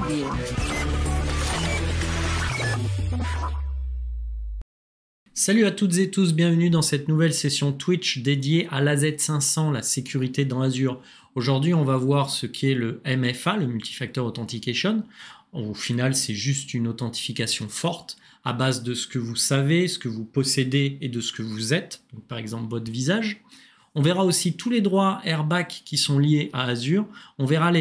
view. Salut à toutes et tous, bienvenue dans cette nouvelle session Twitch dédiée à l'AZ500, la sécurité dans Azure. Aujourd'hui, on va voir ce qu'est le MFA, le Multi-Factor Authentication. Au final, c'est juste une authentification forte à base de ce que vous savez, ce que vous possédez et de ce que vous êtes, donc par exemple votre visage. On verra aussi tous les droits airbag qui sont liés à Azure. On verra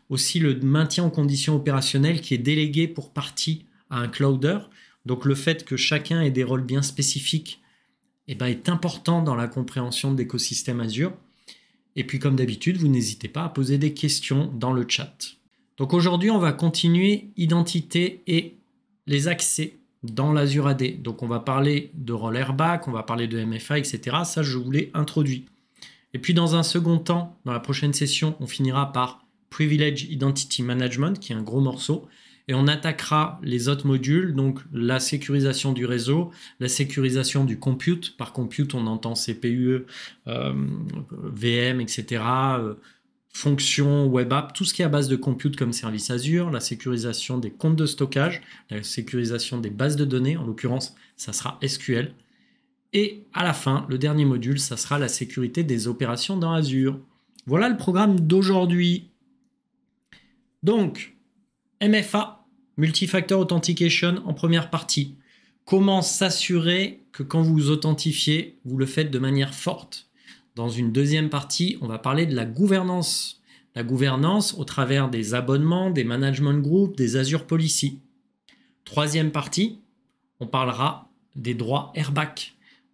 aussi le maintien en condition opérationnelle qui est délégué pour partie à un clouder. Donc le fait que chacun ait des rôles bien spécifiques est important dans la compréhension de l'écosystème Azure. Et puis comme d'habitude, vous n'hésitez pas à poser des questions dans le chat. Donc aujourd'hui, on va continuer identité et les accès dans l'Azure AD. Donc on va parler de rôle airbag, on va parler de MFA, etc. Ça, je vous l'ai introduit. Et puis dans un second temps, dans la prochaine session, on finira par Privilege Identity Management, qui est un gros morceau. Et on attaquera les autres modules, donc la sécurisation du réseau, la sécurisation du compute. Par compute, on entend CPU, VM, etc., fonctions, web app, tout ce qui est à base de compute comme service Azure, la sécurisation des comptes de stockage, la sécurisation des bases de données, en l'occurrence, ça sera SQL. Et à la fin, le dernier module, ça sera la sécurité des opérations dans Azure. Voilà le programme d'aujourd'hui. Donc, MFA, Multi-Factor Authentication en première partie. Comment s'assurer que quand vous vous authentifiez, vous le faites de manière forte. Dans une deuxième partie, on va parler de la gouvernance. La gouvernance au travers des abonnements, des management groups, des Azure Policy. Troisième partie, on parlera des droits airbag.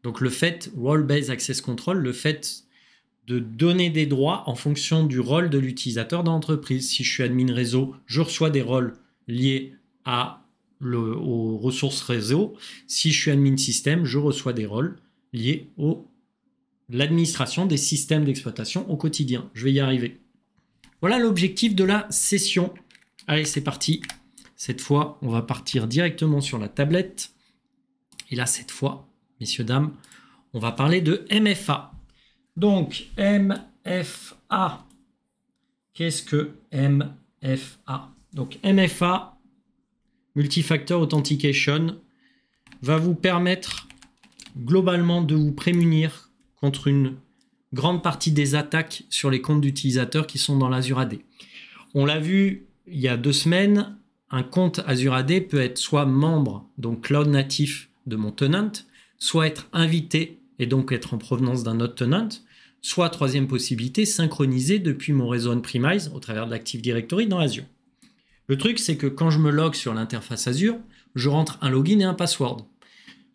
Donc le fait, Role-Based Access Control, le fait de donner des droits en fonction du rôle de l'utilisateur dans l'entreprise. Si je suis admin réseau, je reçois des rôles liés aux ressources réseau. Si je suis admin système, je reçois des rôles liés à l'administration des systèmes d'exploitation au quotidien. Je vais y arriver. Voilà l'objectif de la session. Allez, c'est parti. Cette fois, on va partir directement sur la tablette. Et là, cette fois, messieurs, dames, on va parler de MFA. Donc, MFA. Qu'est-ce que MFA? Donc, MFA, Multi-Factor Authentication, va vous permettre globalement de vous prémunir contre une grande partie des attaques sur les comptes d'utilisateurs qui sont dans l'Azure AD. On l'a vu il y a 2 semaines, un compte Azure AD peut être soit membre, donc cloud natif de mon tenant, soit être invité et donc être en provenance d'un autre tenant, soit troisième possibilité, synchronisé depuis mon réseau on-premise au travers de l'Active Directory dans Azure. Le truc, c'est que quand je me log sur l'interface Azure, je rentre un login et un password.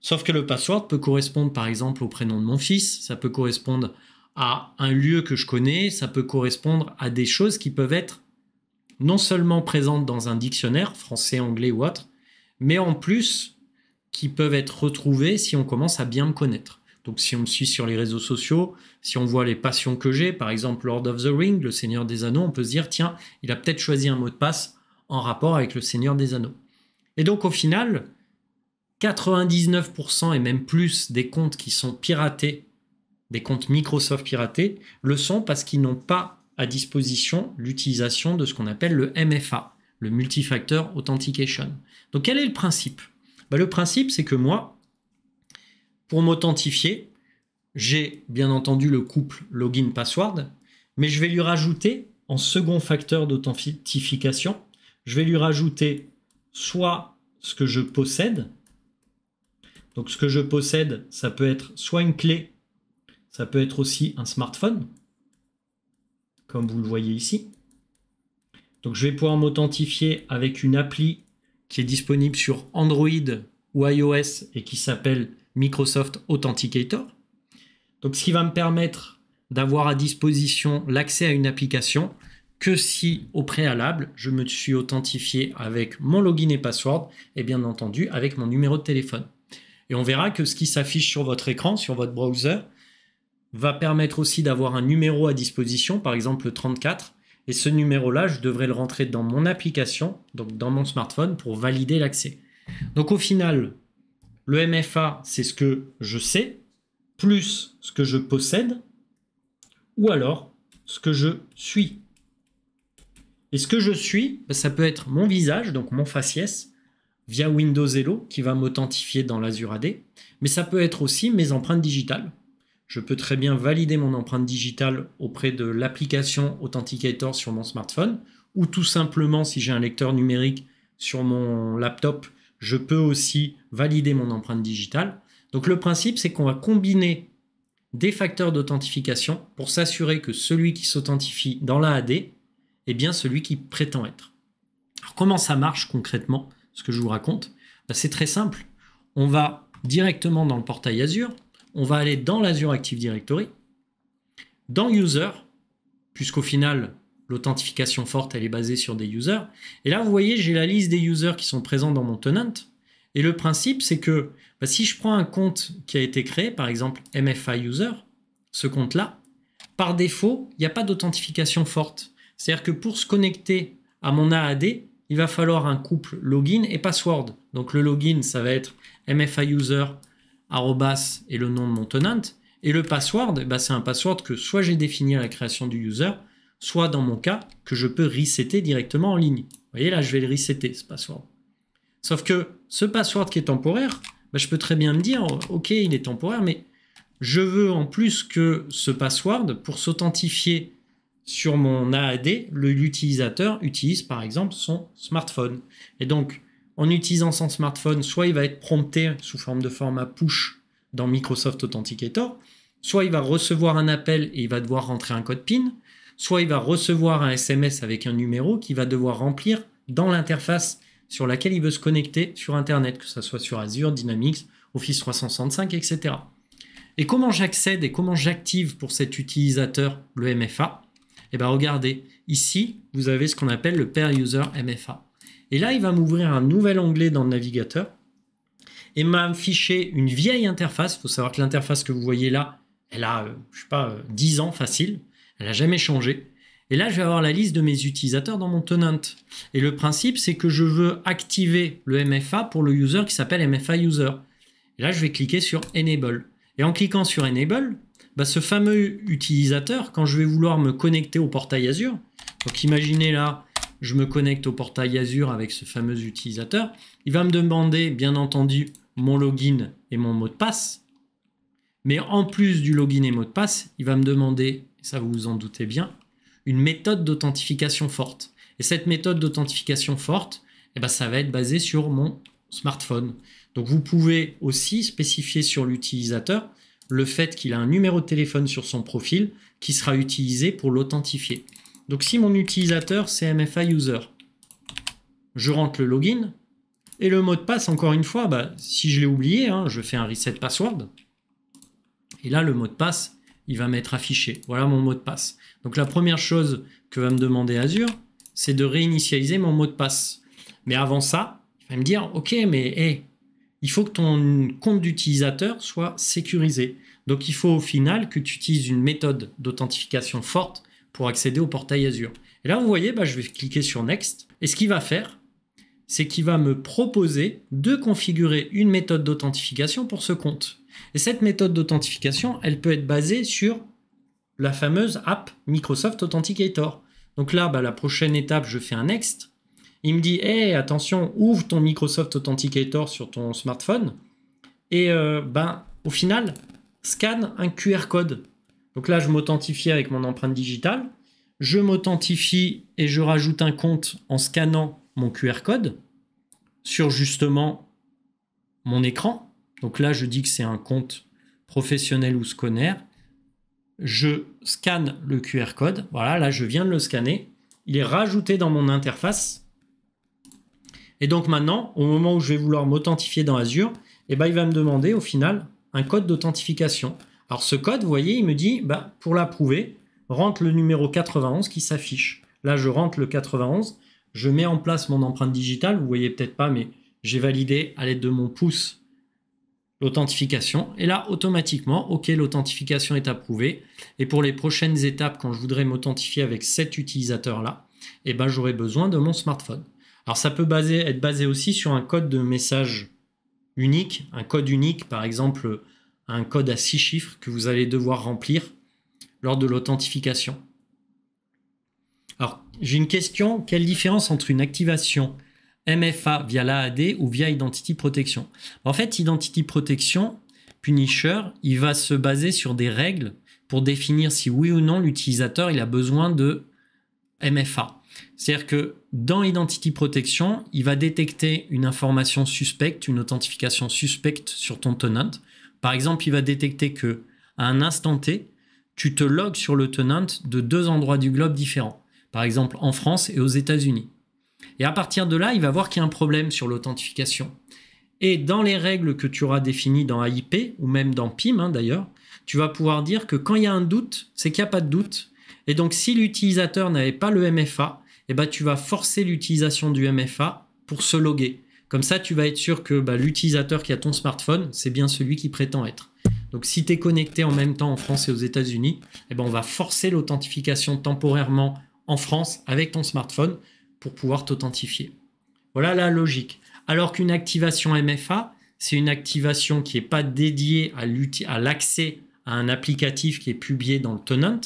Sauf que le password peut correspondre par exemple au prénom de mon fils, ça peut correspondre à un lieu que je connais, ça peut correspondre à des choses qui peuvent être non seulement présentes dans un dictionnaire, français, anglais ou autre, mais en plus qui peuvent être retrouvées si on commence à bien me connaître. Donc si on me suit sur les réseaux sociaux, si on voit les passions que j'ai, par exemple Lord of the Ring, le Seigneur des Anneaux, on peut se dire, tiens, il a peut-être choisi un mot de passe en rapport avec le Seigneur des Anneaux. Et donc au final, 99% et même plus des comptes qui sont piratés, des comptes Microsoft piratés, le sont parce qu'ils n'ont pas à disposition l'utilisation de ce qu'on appelle le MFA, le Multi-Factor Authentication. Donc quel est le principe? Le principe, c'est que moi, pour m'authentifier, j'ai bien entendu le couple login-password, mais je vais lui rajouter, en second facteur d'authentification, je vais lui rajouter soit ce que je possède. Donc ce que je possède, ça peut être soit une clé, ça peut être aussi un smartphone, comme vous le voyez ici. Donc je vais pouvoir m'authentifier avec une appli qui est disponible sur Android ou iOS et qui s'appelle Microsoft Authenticator. Donc ce qui va me permettre d'avoir à disposition l'accès à une application que si au préalable je me suis authentifié avec mon login et password et bien entendu avec mon numéro de téléphone. Et on verra que ce qui s'affiche sur votre écran, sur votre browser, va permettre aussi d'avoir un numéro à disposition, par exemple le 34, et ce numéro-là, je devrais le rentrer dans mon application, donc dans mon smartphone, pour valider l'accès. Donc au final, le MFA, c'est ce que je sais, plus ce que je possède, ou alors ce que je suis. Et ce que je suis, ça peut être mon visage, donc mon faciès, via Windows Hello, qui va m'authentifier dans l'Azure AD, mais ça peut être aussi mes empreintes digitales. Je peux très bien valider mon empreinte digitale auprès de l'application Authenticator sur mon smartphone, ou tout simplement, si j'ai un lecteur numérique sur mon laptop, je peux aussi valider mon empreinte digitale. Donc le principe, c'est qu'on va combiner des facteurs d'authentification pour s'assurer que celui qui s'authentifie dans la AD est bien celui qui prétend être. Alors comment ça marche concrètement, ce que je vous raconte? C'est très simple. On va directement dans le portail Azure, on va aller dans l'Azure Active Directory, dans User, puisqu'au final, l'authentification forte, elle est basée sur des users. Et là, vous voyez, j'ai la liste des users qui sont présents dans mon tenant. Et le principe, c'est que si je prends un compte qui a été créé, par exemple MFA User, ce compte-là, par défaut, il n'y a pas d'authentification forte. C'est-à-dire que pour se connecter à mon AAD, il va falloir un couple login et password. Donc le login, ça va être MFA User, arrobas et le nom de mon tenant. Et le password, c'est un password que soit j'ai défini à la création du user, soit dans mon cas, que je peux resetter directement en ligne. Vous voyez là, je vais le resetter, ce password. Sauf que ce password qui est temporaire, je peux très bien me dire, ok, il est temporaire, mais je veux en plus que ce password, pour s'authentifier sur mon AAD, l'utilisateur utilise par exemple son smartphone. Et donc, en utilisant son smartphone, soit il va être prompté sous forme de format push dans Microsoft Authenticator, soit il va recevoir un appel et il va devoir rentrer un code PIN, soit il va recevoir un SMS avec un numéro qu'il va devoir remplir dans l'interface sur laquelle il veut se connecter sur Internet, que ce soit sur Azure, Dynamics, Office 365, etc. Et comment j'accède et comment j'active pour cet utilisateur le MFA? Regardez, ici, vous avez ce qu'on appelle le Pair User MFA. Et là, il va m'ouvrir un nouvel onglet dans le navigateur et m'afficher une vieille interface. Il faut savoir que l'interface que vous voyez là, elle a, 10 ans facile. Elle n'a jamais changé. Et là, je vais avoir la liste de mes utilisateurs dans mon tenant. Et le principe, c'est que je veux activer le MFA pour le user qui s'appelle MFA User. Et là, je vais cliquer sur Enable. Et en cliquant sur Enable, ce fameux utilisateur, quand je vais vouloir me connecter au portail Azure, donc imaginez là, je me connecte au portail Azure avec ce fameux utilisateur, il va me demander, bien entendu, mon login et mon mot de passe. Mais en plus du login et mot de passe, il va me demander, ça vous vous en doutez bien, une méthode d'authentification forte. Et cette méthode d'authentification forte, ça va être basé sur mon smartphone. Donc vous pouvez aussi spécifier sur l'utilisateur le fait qu'il a un numéro de téléphone sur son profil qui sera utilisé pour l'authentifier. Donc si mon utilisateur c'est MFA User, je rentre le login et le mot de passe, encore une fois, si je l'ai oublié, je fais un reset password. Et là, le mot de passe, il va m'être affiché. Voilà mon mot de passe. Donc la première chose que va me demander Azure, c'est de réinitialiser mon mot de passe. Mais avant ça, il va me dire, ok, mais il faut que ton compte d'utilisateur soit sécurisé. Donc il faut au final que tu utilises une méthode d'authentification forte pour accéder au portail Azure. Et là, vous voyez, je vais cliquer sur Next. Et ce qu'il va faire, c'est qu'il va me proposer de configurer une méthode d'authentification pour ce compte. Et cette méthode d'authentification, elle peut être basée sur la fameuse app Microsoft Authenticator. Donc là, la prochaine étape, je fais un Next. Il me dit, hey, attention, ouvre ton Microsoft Authenticator sur ton smartphone. Et au final, scanne un QR code. Donc là, je m'authentifie avec mon empreinte digitale. Je m'authentifie et je rajoute un compte en scannant mon QR code sur justement mon écran. Donc là, je dis que c'est un compte professionnel ou scanner. Je scanne le QR code. Voilà, là, je viens de le scanner. Il est rajouté dans mon interface. Et donc maintenant, au moment où je vais vouloir m'authentifier dans Azure, il va me demander au final un code d'authentification. Alors ce code, vous voyez, il me dit, pour l'approuver, rentre le numéro 91 qui s'affiche. Là, je rentre le 91, je mets en place mon empreinte digitale. Vous voyez peut-être pas, mais j'ai validé à l'aide de mon pouce l'authentification. Et là, automatiquement, OK, l'authentification est approuvée. Et pour les prochaines étapes, quand je voudrais m'authentifier avec cet utilisateur-là, j'aurai besoin de mon smartphone. Alors, ça peut être basé aussi sur un code de message unique, un code unique, par exemple, un code à 6 chiffres que vous allez devoir remplir lors de l'authentification. Alors, j'ai une question. Quelle différence entre une activation MFA via l'AAD ou via Identity Protection? En fait, Identity Protection, Punisher, il va se baser sur des règles pour définir si oui ou non l'utilisateur il a besoin de MFA. C'est-à-dire que dans Identity Protection, il va détecter une information suspecte, une authentification suspecte sur ton tenant. Par exemple, il va détecter que à un instant T, tu te logs sur le tenant de 2 endroits du globe différents. Par exemple, en France et aux États-Unis. Et à partir de là, il va voir qu'il y a un problème sur l'authentification. Et dans les règles que tu auras définies dans AIP, ou même dans PIM d'ailleurs, tu vas pouvoir dire que quand il y a un doute, c'est qu'il n'y a pas de doute. Et donc, si l'utilisateur n'avait pas le MFA, eh ben, tu vas forcer l'utilisation du MFA pour se loguer. Comme ça, tu vas être sûr que l'utilisateur qui a ton smartphone, c'est bien celui qui prétend être. Donc, si tu es connecté en même temps en France et aux États-Unis, eh ben, on va forcer l'authentification temporairement en France avec ton smartphone pour pouvoir t'authentifier. Voilà la logique. Alors qu'une activation MFA, c'est une activation qui n'est pas dédiée à l'accès à un applicatif qui est publié dans le tenant.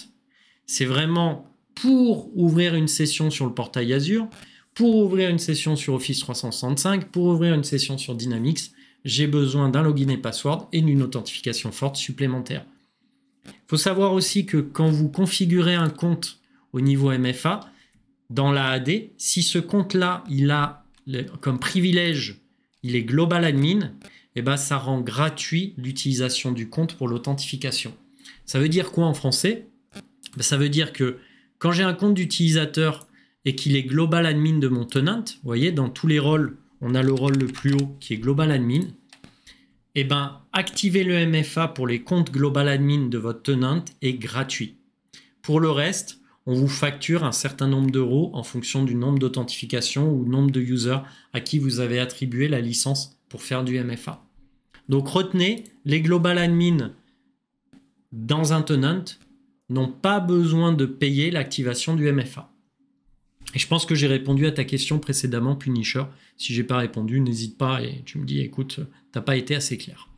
C'est vraiment pour ouvrir une session sur le portail Azure, pour ouvrir une session sur Office 365, pour ouvrir une session sur Dynamics, j'ai besoin d'un login et password et d'une authentification forte supplémentaire. Il faut savoir aussi que quand vous configurez un compte au niveau MFA, dans l'AAD, si ce compte-là, il a comme privilège, il est Global Admin, et ben ça rend gratuit l'utilisation du compte pour l'authentification. Ça veut dire quoi en français? Ça veut dire que quand j'ai un compte d'utilisateur et qu'il est Global Admin de mon tenant, vous voyez, dans tous les rôles, on a le rôle le plus haut qui est Global Admin, et ben activer le MFA pour les comptes Global Admin de votre tenant est gratuit. Pour le reste, on vous facture un certain nombre d'euros en fonction du nombre d'authentifications ou nombre de users à qui vous avez attribué la licence pour faire du MFA. Donc retenez, les Global Admin dans un tenant n'ont pas besoin de payer l'activation du MFA. Et je pense que j'ai répondu à ta question précédemment, Punisher. Si je n'ai pas répondu, n'hésite pas et tu me dis, écoute, tu n'as pas été assez clair.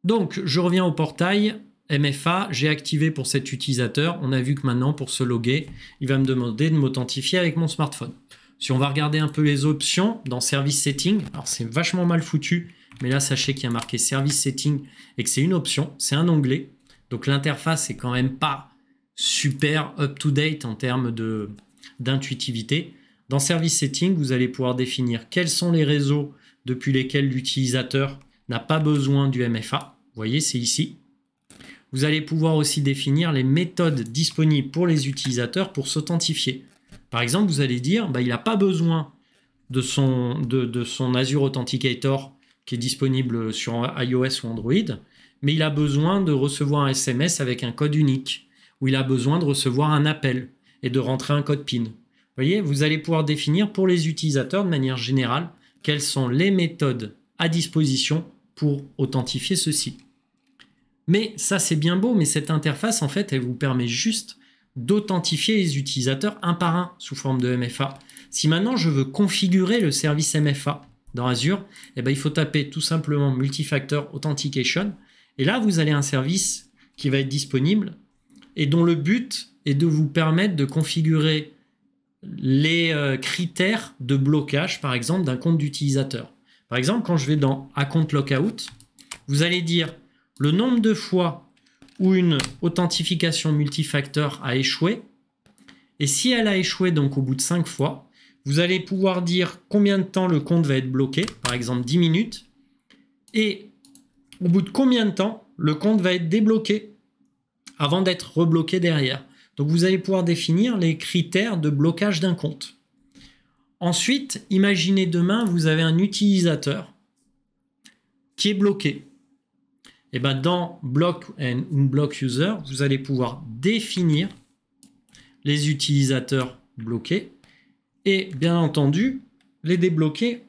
Donc, je reviens au portail. MFA, j'ai activé pour cet utilisateur. On a vu que maintenant, pour se loguer, il va me demander de m'authentifier avec mon smartphone. Si on va regarder un peu les options dans Service Setting, alors c'est vachement mal foutu, mais là, sachez qu'il y a marqué Service Setting et que c'est une option, c'est un onglet. Donc, l'interface est quand même pas super up-to-date en termes d'intuitivité. Dans Service Setting, vous allez pouvoir définir quels sont les réseaux depuis lesquels l'utilisateur n'a pas besoin du MFA. Vous voyez, c'est ici. Vous allez pouvoir aussi définir les méthodes disponibles pour les utilisateurs pour s'authentifier. Par exemple, vous allez dire il n'a pas besoin de son Azure Authenticator qui est disponible sur iOS ou Android, mais il a besoin de recevoir un SMS avec un code unique, ou il a besoin de recevoir un appel et de rentrer un code PIN. Vous voyez, vous allez pouvoir définir pour les utilisateurs de manière générale quelles sont les méthodes à disposition pour authentifier ceci. Mais ça, c'est bien beau, mais cette interface, en fait, elle vous permet juste d'authentifier les utilisateurs un par un sous forme de MFA. Si maintenant, je veux configurer le service MFA dans Azure, eh ben, il faut taper tout simplement Multifactor Authentication. Et là, vous avez un service qui va être disponible et dont le but est de vous permettre de configurer les critères de blocage, par exemple, d'un compte d'utilisateur. Par exemple, quand je vais dans Account Lockout, vous allez dire le nombre de fois où une authentification multifacteur a échoué. Et si elle a échoué donc au bout de 5 fois, vous allez pouvoir dire combien de temps le compte va être bloqué, par exemple 10 minutes. Et au bout de combien de temps le compte va être débloqué avant d'être rebloqué derrière. Donc vous allez pouvoir définir les critères de blocage d'un compte. Ensuite, imaginez demain, vous avez un utilisateur qui est bloqué. Et bien dans Block and Unblock User, vous allez pouvoir définir les utilisateurs bloqués et bien entendu les débloquer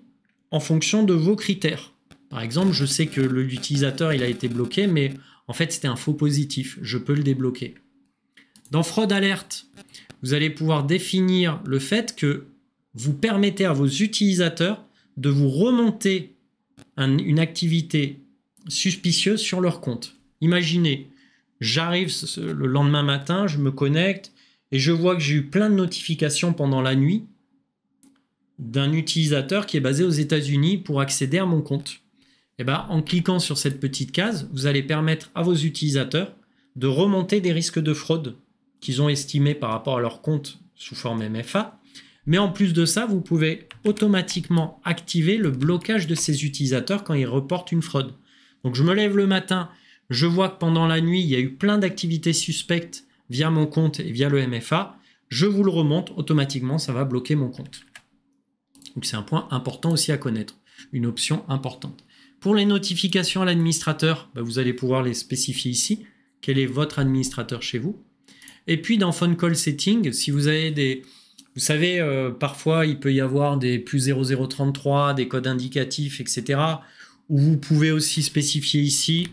en fonction de vos critères. Par exemple, je sais que l'utilisateur il a été bloqué, mais en fait c'était un faux positif. Je peux le débloquer. Dans Fraud Alert, vous allez pouvoir définir le fait que vous permettez à vos utilisateurs de vous remonter une activité suspicieuse sur leur compte. Imaginez, j'arrive le lendemain matin, je me connecte et je vois que j'ai eu plein de notifications pendant la nuit d'un utilisateur qui est basé aux États-Unis pour accéder à mon compte. Et ben, en cliquant sur cette petite case, vous allez permettre à vos utilisateurs de remonter des risques de fraude qu'ils ont estimés par rapport à leur compte sous forme MFA. Mais en plus de ça, vous pouvez automatiquement activer le blocage de ces utilisateurs quand ils reportent une fraude. Donc je me lève le matin, je vois que pendant la nuit, il y a eu plein d'activités suspectes via mon compte et via le MFA. Je vous le remonte, automatiquement, ça va bloquer mon compte. Donc c'est un point important aussi à connaître, une option importante. Pour les notifications à l'administrateur, vous allez pouvoir les spécifier ici. Quel est votre administrateur chez vous? Et puis dans Phone Call Setting, si vous avez des... Vous savez, parfois il peut y avoir des plus 0033, des codes indicatifs, etc. Où vous pouvez aussi spécifier ici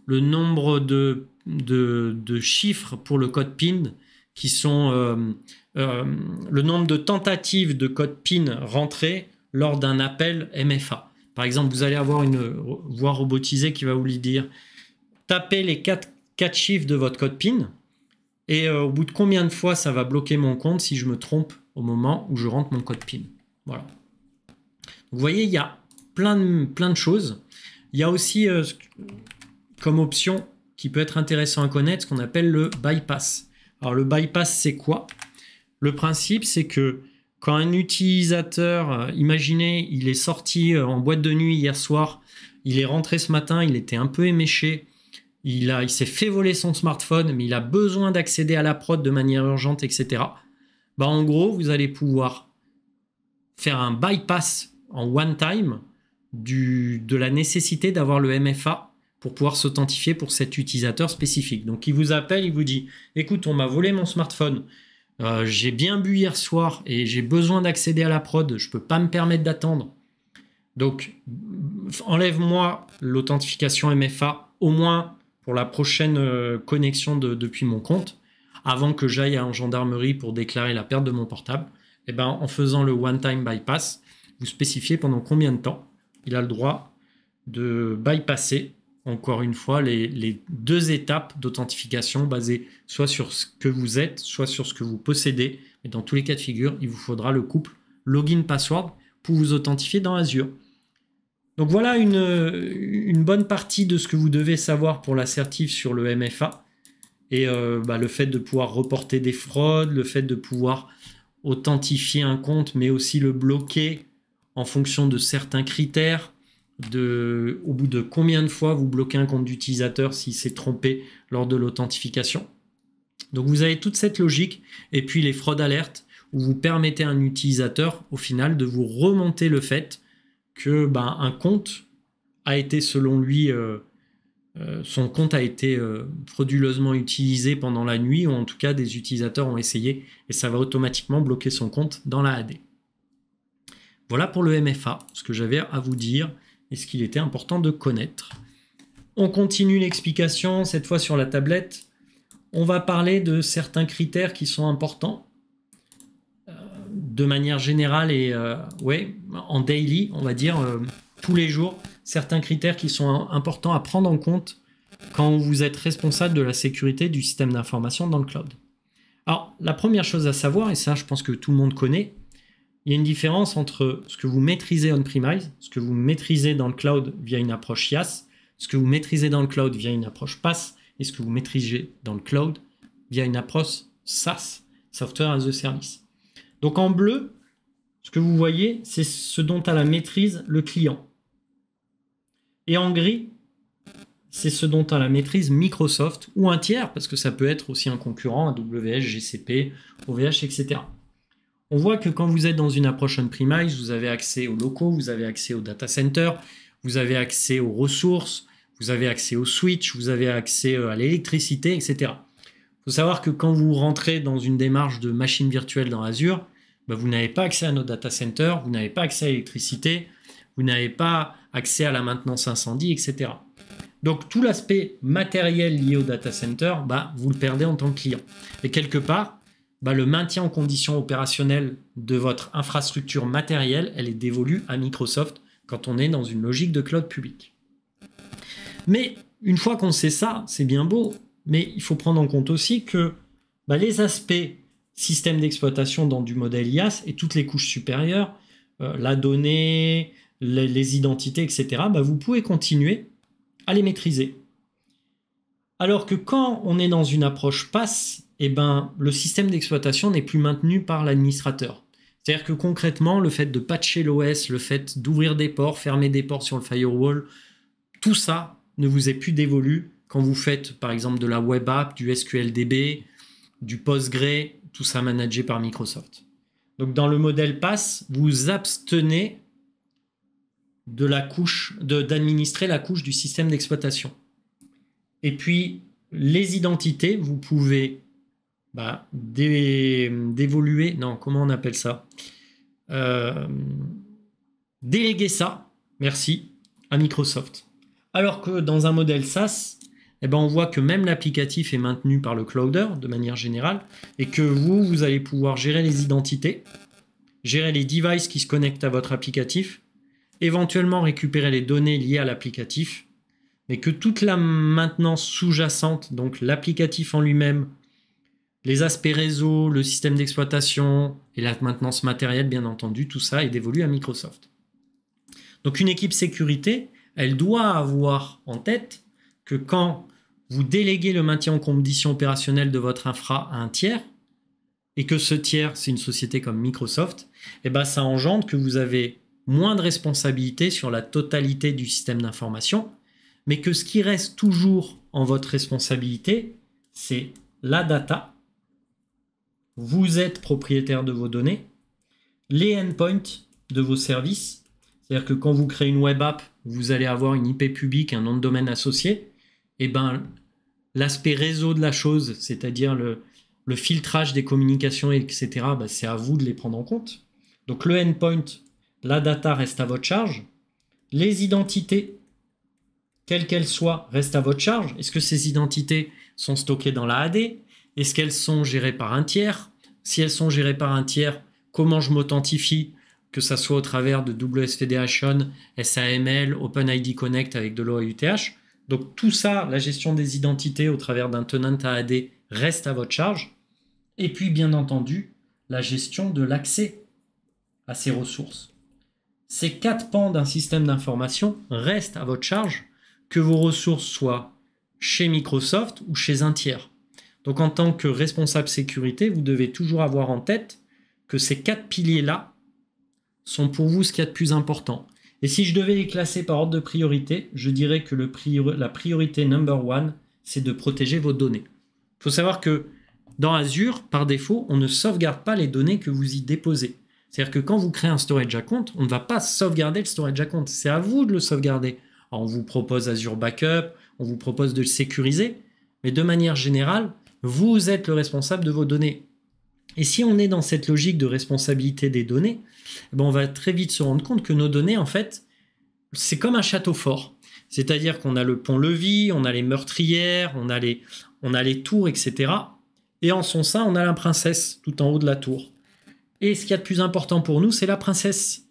le nombre de chiffres pour le code PIN qui sont le nombre de tentatives de code PIN rentrées lors d'un appel MFA. Par exemple, vous allez avoir une voix robotisée qui va vous lui dire tapez les 4 chiffres de votre code PIN et au bout de combien de fois ça va bloquer mon compte si je me trompe au moment où je rentre mon code PIN. Voilà. Vous voyez, il y a plein de choses. Il y a aussi comme option qui peut être intéressant à connaître ce qu'on appelle le bypass. Alors le bypass, c'est quoi? Le principe, c'est que quand un utilisateur, imaginez, il est sorti en boîte de nuit hier soir, il est rentré ce matin, il était un peu éméché, il s'est fait voler son smartphone, mais il a besoin d'accéder à la prod de manière urgente, etc. En gros, vous allez pouvoir faire un bypass en one time de la nécessité d'avoir le MFA pour pouvoir s'authentifier pour cet utilisateur spécifique. Donc, il vous appelle, il vous dit « Écoute, on m'a volé mon smartphone. J'ai bien bu hier soir et j'ai besoin d'accéder à la prod. Je ne peux pas me permettre d'attendre. Donc, enlève-moi l'authentification MFA, au moins pour la prochaine connexion depuis mon compte, avant que j'aille en gendarmerie pour déclarer la perte de mon portable. » Et en faisant le one-time bypass, vous spécifiez pendant combien de temps il a le droit de bypasser, encore une fois, les 2 étapes d'authentification basées soit sur ce que vous êtes, soit sur ce que vous possédez. Mais dans tous les cas de figure, il vous faudra le couple login-password pour vous authentifier dans Azure. Donc voilà une bonne partie de ce que vous devez savoir pour l'assertif sur le MFA. Et le fait de pouvoir reporter des fraudes, le fait de pouvoir authentifier un compte, mais aussi le bloquer en fonction de certains critères, au bout de combien de fois vous bloquez un compte d'utilisateur s'il s'est trompé lors de l'authentification. Donc vous avez toute cette logique, et puis les fraudes alertes, où vous permettez à un utilisateur, au final, de vous remonter le fait que un compte a été, selon lui, son compte a été frauduleusement utilisé pendant la nuit, ou en tout cas des utilisateurs ont essayé, et ça va automatiquement bloquer son compte dans la AD. Voilà pour le MFA, ce que j'avais à vous dire et ce qu'il était important de connaître. On continue l'explication, cette fois sur la tablette. On va parler de certains critères qui sont importants de manière générale et en daily, on va dire tous les jours, certains critères qui sont importants à prendre en compte quand vous êtes responsable de la sécurité du système d'information dans le cloud. Alors, la première chose à savoir, et ça je pense que tout le monde connaît, il y a une différence entre ce que vous maîtrisez on-premise, ce que vous maîtrisez dans le cloud via une approche IaaS, ce que vous maîtrisez dans le cloud via une approche PaaS, et ce que vous maîtrisez dans le cloud via une approche SaaS, Software as a Service. Donc en bleu, ce que vous voyez, c'est ce dont a la maîtrise le client. Et en gris, c'est ce dont a la maîtrise Microsoft ou un tiers, parce que ça peut être aussi un concurrent, AWS, GCP, OVH, etc. On voit que quand vous êtes dans une approche on-premise, vous avez accès aux locaux, vous avez accès aux data centers, vous avez accès aux ressources, vous avez accès aux switches, vous avez accès à l'électricité, etc. Il faut savoir que quand vous rentrez dans une démarche de machine virtuelle dans Azure, vous n'avez pas accès à nos data centers, vous n'avez pas accès à l'électricité, vous n'avez pas accès à la maintenance incendie, etc. Donc tout l'aspect matériel lié au data center, vous le perdez en tant que client. Et quelque part, le maintien en condition opérationnelle de votre infrastructure matérielle, elle est dévolue à Microsoft quand on est dans une logique de cloud public. Mais une fois qu'on sait ça, c'est bien beau, mais il faut prendre en compte aussi que les aspects système d'exploitation dans du modèle IaaS et toutes les couches supérieures, la donnée, les identités, etc., vous pouvez continuer à les maîtriser. Alors que quand on est dans une approche PaaS, le système d'exploitation n'est plus maintenu par l'administrateur. C'est-à-dire que concrètement, le fait de patcher l'OS, le fait d'ouvrir des ports, fermer des ports sur le firewall, tout ça ne vous est plus dévolu quand vous faites par exemple de la web app, du SQLDB, du Postgre, tout ça managé par Microsoft. Donc dans le modèle PaaS, vous abstenez de d'administrer la couche du système d'exploitation. Et puis les identités, vous pouvez dévoluer, non, comment on appelle ça, déléguer ça, merci, à Microsoft. Alors que dans un modèle SaaS, on voit que même l'applicatif est maintenu par le clouder de manière générale et que vous allez pouvoir gérer les identités, gérer les devices qui se connectent à votre applicatif, éventuellement récupérer les données liées à l'applicatif, mais que toute la maintenance sous-jacente, donc l'applicatif en lui-même, les aspects réseau, le système d'exploitation et la maintenance matérielle, bien entendu, tout ça est dévolu à Microsoft. Donc une équipe sécurité, elle doit avoir en tête que quand vous déléguez le maintien en condition opérationnelle de votre infra à un tiers, et que ce tiers, c'est une société comme Microsoft, ça engendre que vous avez moins de responsabilité sur la totalité du système d'information, mais que ce qui reste toujours en votre responsabilité, c'est la data. Vous êtes propriétaire de vos données, les endpoints de vos services, c'est-à-dire que quand vous créez une web app, vous allez avoir une IP publique, un nom de domaine associé, l'aspect réseau de la chose, c'est-à-dire le filtrage des communications, etc., c'est à vous de les prendre en compte. Donc le endpoint, la data reste à votre charge. Les identités, quelles qu'elles soient, restent à votre charge. Est-ce que ces identités sont stockées dans la AD? Est-ce qu'elles sont gérées par un tiers? Si elles sont gérées par un tiers, comment je m'authentifie? Que ça soit au travers de WSFederations, SAML, OpenID Connect avec de l'OAuth. Donc tout ça, la gestion des identités au travers d'un tenant à AD reste à votre charge. Et puis bien entendu, la gestion de l'accès à ces ressources. Ces 4 pans d'un système d'information restent à votre charge, que vos ressources soient chez Microsoft ou chez un tiers. Donc en tant que responsable sécurité, vous devez toujours avoir en tête que ces 4 piliers-là sont pour vous ce qu'il y a de plus important. Et si je devais les classer par ordre de priorité, je dirais que la priorité number one, c'est de protéger vos données. Il faut savoir que dans Azure, par défaut, on ne sauvegarde pas les données que vous y déposez. C'est-à-dire que quand vous créez un storage account, on ne va pas sauvegarder le storage account. C'est à vous de le sauvegarder. Alors, on vous propose Azure Backup, on vous propose de le sécuriser, mais de manière générale, vous êtes le responsable de vos données. Et si on est dans cette logique de responsabilité des données, on va très vite se rendre compte que nos données, en fait, c'est comme un château fort. C'est-à-dire qu'on a le pont-levis, on a les meurtrières, on a les tours, etc. Et en son sein, on a la princesse tout en haut de la tour. Et ce qu'il y a de plus important pour nous, c'est la princesse.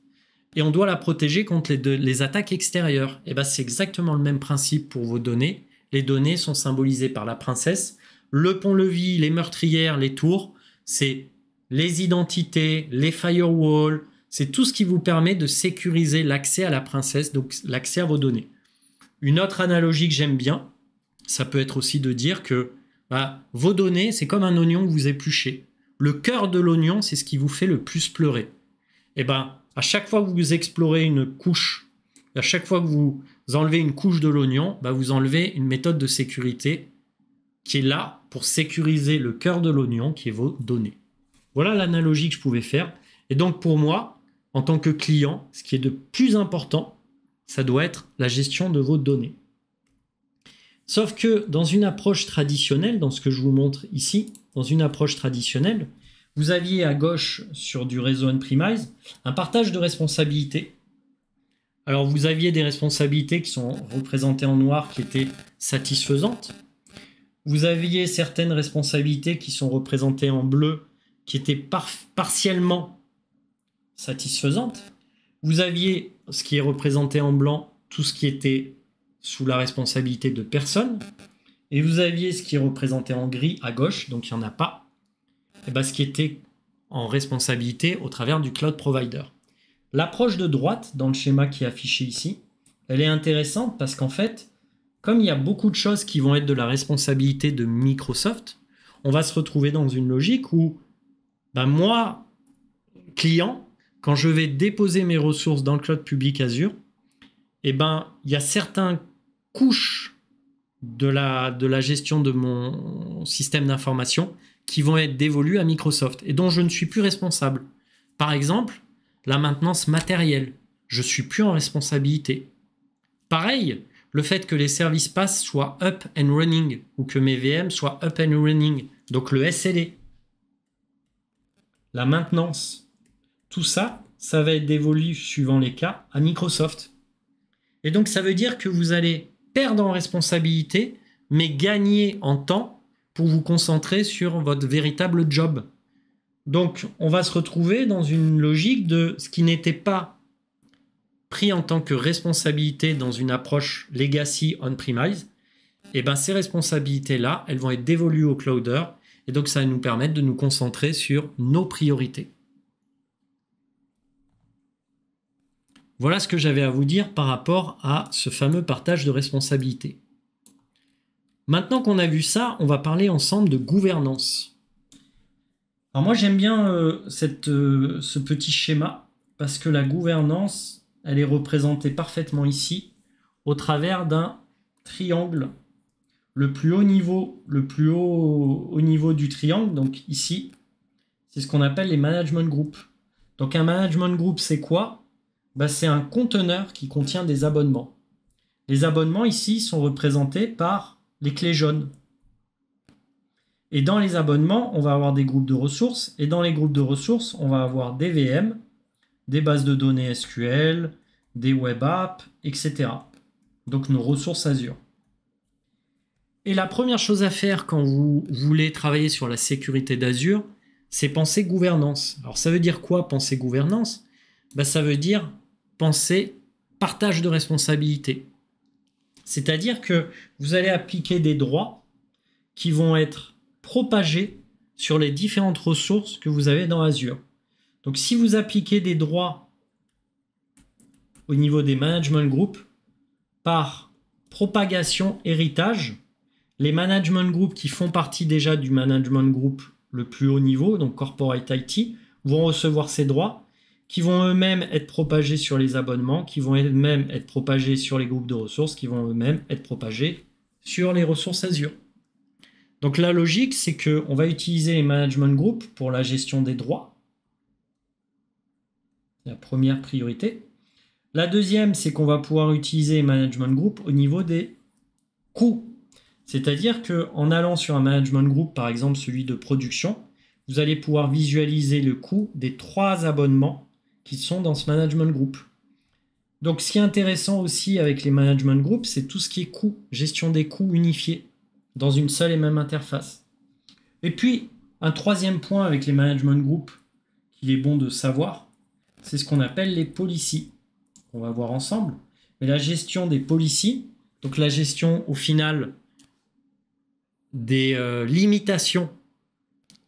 Et on doit la protéger contre les attaques extérieures. Et c'est exactement le même principe pour vos données. Les données sont symbolisées par la princesse. Le pont-levis, les meurtrières, les tours, c'est les identités, les firewalls, c'est tout ce qui vous permet de sécuriser l'accès à la princesse, donc l'accès à vos données. Une autre analogie que j'aime bien, ça peut être aussi de dire que vos données, c'est comme un oignon que vous épluchez. Le cœur de l'oignon, c'est ce qui vous fait le plus pleurer. Et à chaque fois que vous explorez une couche, à chaque fois que vous enlevez une couche de l'oignon, vous enlevez une méthode de sécurité qui est là pour sécuriser le cœur de l'oignon, qui est vos données. Voilà l'analogie que je pouvais faire. Et donc pour moi, en tant que client, ce qui est de plus important, ça doit être la gestion de vos données. Sauf que dans une approche traditionnelle, dans ce que je vous montre ici, dans une approche traditionnelle, vous aviez à gauche sur du réseau on-premise un partage de responsabilités. Alors vous aviez des responsabilités qui sont représentées en noir qui étaient satisfaisantes. Vous aviez certaines responsabilités qui sont représentées en bleu qui étaient partiellement satisfaisantes. Vous aviez ce qui est représenté en blanc, tout ce qui était sous la responsabilité de personne. Et vous aviez ce qui est représenté en gris à gauche, donc il n'y en a pas. ce qui était en responsabilité au travers du cloud provider. L'approche de droite, dans le schéma qui est affiché ici, elle est intéressante parce qu'en fait, comme il y a beaucoup de choses qui vont être de la responsabilité de Microsoft, on va se retrouver dans une logique où moi, client, quand je vais déposer mes ressources dans le cloud public Azure, il y a certaines couches de la gestion de mon système d'information qui vont être dévolues à Microsoft et dont je ne suis plus responsable. Par exemple, la maintenance matérielle, je ne suis plus en responsabilité. Pareil, le fait que les services pass soient up and running ou que mes VM soient up and running, donc le SLA, la maintenance, tout ça, ça va être dévolu suivant les cas à Microsoft. Et donc ça veut dire que vous allez perdre en responsabilité, mais gagner en temps pour vous concentrer sur votre véritable job. Donc on va se retrouver dans une logique de ce qui n'était pas pris en tant que responsabilité dans une approche legacy on-premise. Et ces responsabilités-là, elles vont être dévolues au clouder. Et donc, ça va nous permettre de nous concentrer sur nos priorités. Voilà ce que j'avais à vous dire par rapport à ce fameux partage de responsabilités. Maintenant qu'on a vu ça, on va parler ensemble de gouvernance. Alors moi, j'aime bien ce petit schéma parce que la gouvernance, elle est représentée parfaitement ici au travers d'un triangle. Le plus haut niveau du triangle, donc ici, c'est ce qu'on appelle les management groups. Donc un management group, c'est quoi? C'est un conteneur qui contient des abonnements. Les abonnements ici sont représentés par les clés jaunes. Et dans les abonnements, on va avoir des groupes de ressources. Et dans les groupes de ressources, on va avoir des VM, des bases de données SQL, des web apps, etc. Donc nos ressources Azure. Et la première chose à faire quand vous voulez travailler sur la sécurité d'Azure, c'est penser gouvernance. Alors ça veut dire quoi penser gouvernance? Ça veut dire penser partage de responsabilité. C'est-à-dire que vous allez appliquer des droits qui vont être propagés sur les différentes ressources que vous avez dans Azure. Donc si vous appliquez des droits au niveau des management groups par propagation héritage, les management groups qui font partie déjà du management group le plus haut niveau, donc Corporate IT, vont recevoir ces droits qui vont eux-mêmes être propagés sur les abonnements, qui vont eux-mêmes être propagés sur les groupes de ressources, qui vont eux-mêmes être propagés sur les ressources Azure. Donc la logique, c'est qu'on va utiliser les management groups pour la gestion des droits. La première priorité. La deuxième, c'est qu'on va pouvoir utiliser les management groups au niveau des coûts. C'est-à-dire qu'en allant sur un management group, par exemple celui de production, vous allez pouvoir visualiser le coût des 3 abonnements qui sont dans ce management group. Donc ce qui est intéressant aussi avec les management groups, c'est tout ce qui est coût, gestion des coûts unifiés dans une seule et même interface. Et puis, un troisième point avec les management groups qu'il est bon de savoir, c'est ce qu'on appelle les policies. On va voir ensemble. Mais la gestion des policies, donc la gestion au final des limitations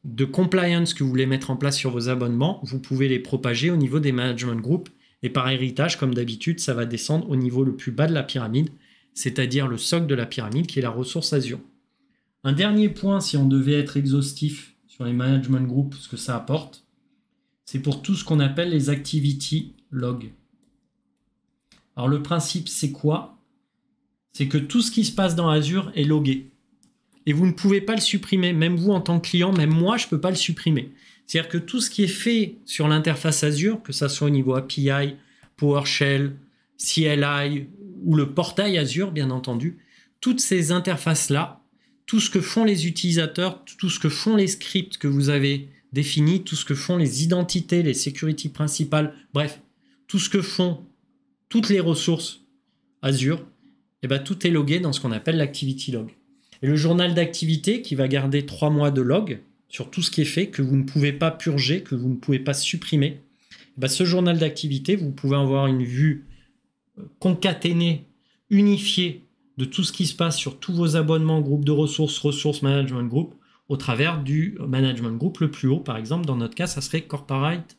de compliance que vous voulez mettre en place sur vos abonnements, vous pouvez les propager au niveau des management groups et par héritage, comme d'habitude, ça va descendre au niveau le plus bas de la pyramide, c'est-à-dire le socle de la pyramide qui est la ressource Azure. Un dernier point, si on devait être exhaustif sur les management groups, ce que ça apporte, c'est pour tout ce qu'on appelle les activity logs. Alors le principe, c'est quoi? C'est que tout ce qui se passe dans Azure est logué. Et vous ne pouvez pas le supprimer, même vous en tant que client, même moi, je ne peux pas le supprimer. C'est-à-dire que tout ce qui est fait sur l'interface Azure, que ça soit au niveau API, PowerShell, CLI ou le portail Azure, bien entendu, toutes ces interfaces-là, tout ce que font les utilisateurs, tout ce que font les scripts que vous avez définis, tout ce que font les identités, les security principales, bref, tout ce que font toutes les ressources Azure, tout est logué dans ce qu'on appelle l'activity log. Et le journal d'activité qui va garder 3 mois de log sur tout ce qui est fait, que vous ne pouvez pas purger, que vous ne pouvez pas supprimer, ce journal d'activité, vous pouvez avoir une vue concaténée, unifiée de tout ce qui se passe sur tous vos abonnements, groupes de ressources, ressources management group, au travers du management group le plus haut. Par exemple, dans notre cas, ça serait Corporate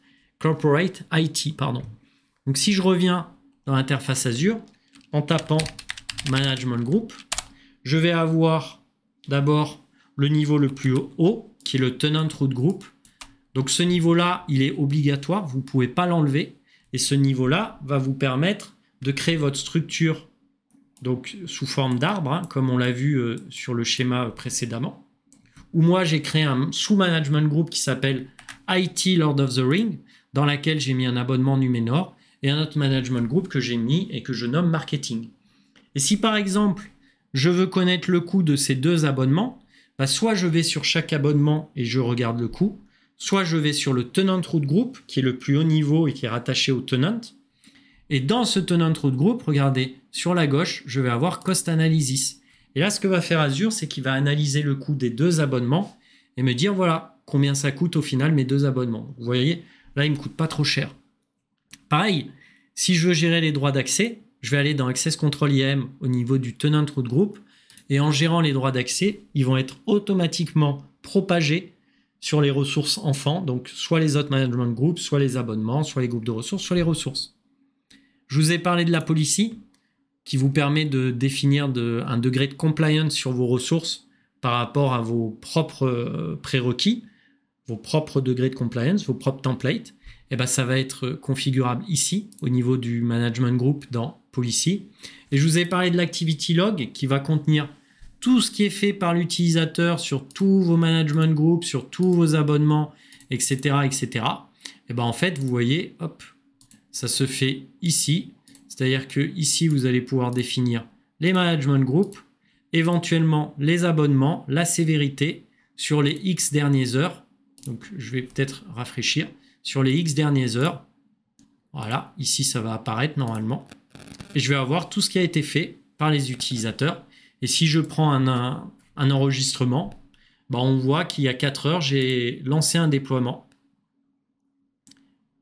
IT. Donc, si je reviens dans l'interface Azure, en tapant Management Group, je vais avoir d'abord le niveau le plus haut, qui est le Tenant Root Group. Donc, ce niveau-là, il est obligatoire, vous ne pouvez pas l'enlever. Et ce niveau-là va vous permettre de créer votre structure donc, sous forme d'arbre, hein, comme on l'a vu sur le schéma précédemment. Où moi, j'ai créé un sous-management group qui s'appelle IT Lord of the Ring, dans laquelle j'ai mis un abonnement Numénor, et un autre management group que j'ai mis et que je nomme marketing. Et si par exemple, je veux connaître le coût de ces deux abonnements, bah, soit je vais sur chaque abonnement et je regarde le coût, soit je vais sur le Tenant Root Group, qui est le plus haut niveau et qui est rattaché au Tenant. Et dans ce Tenant Root Group, regardez, sur la gauche, je vais avoir Cost Analysis. Et là, ce que va faire Azure, c'est qu'il va analyser le coût des deux abonnements et me dire, voilà, combien ça coûte au final mes deux abonnements. Vous voyez, là, il ne me coûte pas trop cher. Pareil, si je veux gérer les droits d'accès, je vais aller dans Access Control IAM au niveau du Tenant Root Group. Et en gérant les droits d'accès, ils vont être automatiquement propagés sur les ressources enfants. Donc, soit les autres management groups, soit les abonnements, soit les groupes de ressources, soit les ressources. Je vous ai parlé de la policy qui vous permet de définir un degré de compliance sur vos ressources par rapport à vos propres prérequis, vos propres degrés de compliance, vos propres templates. Et ben, ça va être configurable ici au niveau du management group dans Policy. Et je vous ai parlé de l'activity log qui va contenir tout ce qui est fait par l'utilisateur sur tous vos management groups, sur tous vos abonnements, etc. etc. Et ben, en fait, vous voyez, hop, ça se fait ici. C'est-à-dire que ici, vous allez pouvoir définir les management groups, éventuellement les abonnements, la sévérité sur les X dernières heures. Donc, je vais peut-être rafraîchir. Sur les X dernières heures, voilà, ici ça va apparaître normalement. Et je vais avoir tout ce qui a été fait par les utilisateurs. Et si je prends un enregistrement, bah on voit qu'il y a 4 heures, j'ai lancé un déploiement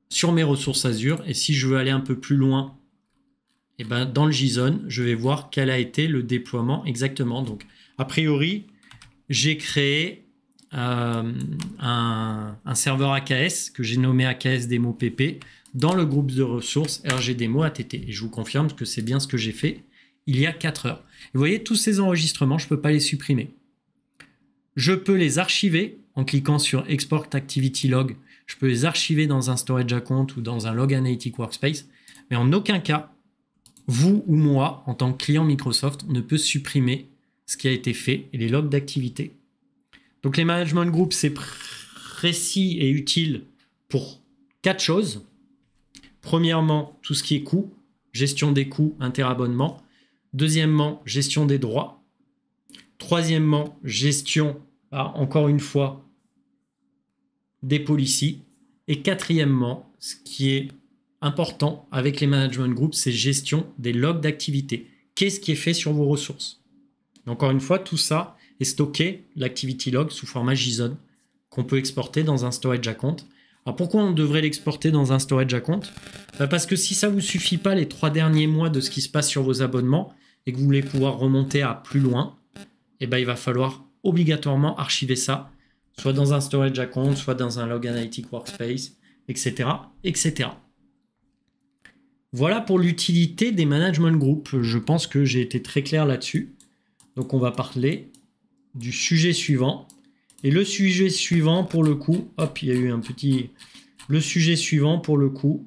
sur mes ressources Azure. Et si je veux aller un peu plus loin, et ben dans le JSON, je vais voir quel a été le déploiement exactement. Donc, a priori, j'ai créé un serveur AKS que j'ai nommé AKS Demo PP dans le groupe de ressources RGDemo ATT. Et je vous confirme que c'est bien ce que j'ai fait il y a 4 heures. Et vous voyez, tous ces enregistrements, je ne peux pas les supprimer. Je peux les archiver en cliquant sur Export Activity Log. Je peux les archiver dans un storage account ou dans un Log Analytic Workspace. Mais en aucun cas, vous ou moi, en tant que client Microsoft, ne peut supprimer ce qui a été fait et les logs d'activité. Donc les management groups, c'est précis et utile pour 4 choses. Premièrement, tout ce qui est coût, gestion des coûts, interabonnement. Deuxièmement, gestion des droits. Troisièmement, gestion, encore une fois, des policies. Et quatrièmement, ce qui est important avec les management groups, c'est gestion des logs d'activité. Qu'est-ce qui est fait sur vos ressources? Encore une fois, tout ça est stocké, l'activity log, sous format JSON, qu'on peut exporter dans un storage account. Alors pourquoi on devrait l'exporter dans un storage account? Parce que si ça ne vous suffit pas les 3 derniers mois de ce qui se passe sur vos abonnements et que vous voulez pouvoir remonter à plus loin, il va falloir obligatoirement archiver ça, soit dans un storage account, soit dans un Log Analytic Workspace, etc. etc. Voilà pour l'utilité des management groups. Je pense que j'ai été très clair là-dessus. Donc on va parler du sujet suivant. Et le sujet suivant, pour le coup, hop, il y a eu un petit... Le sujet suivant, pour le coup,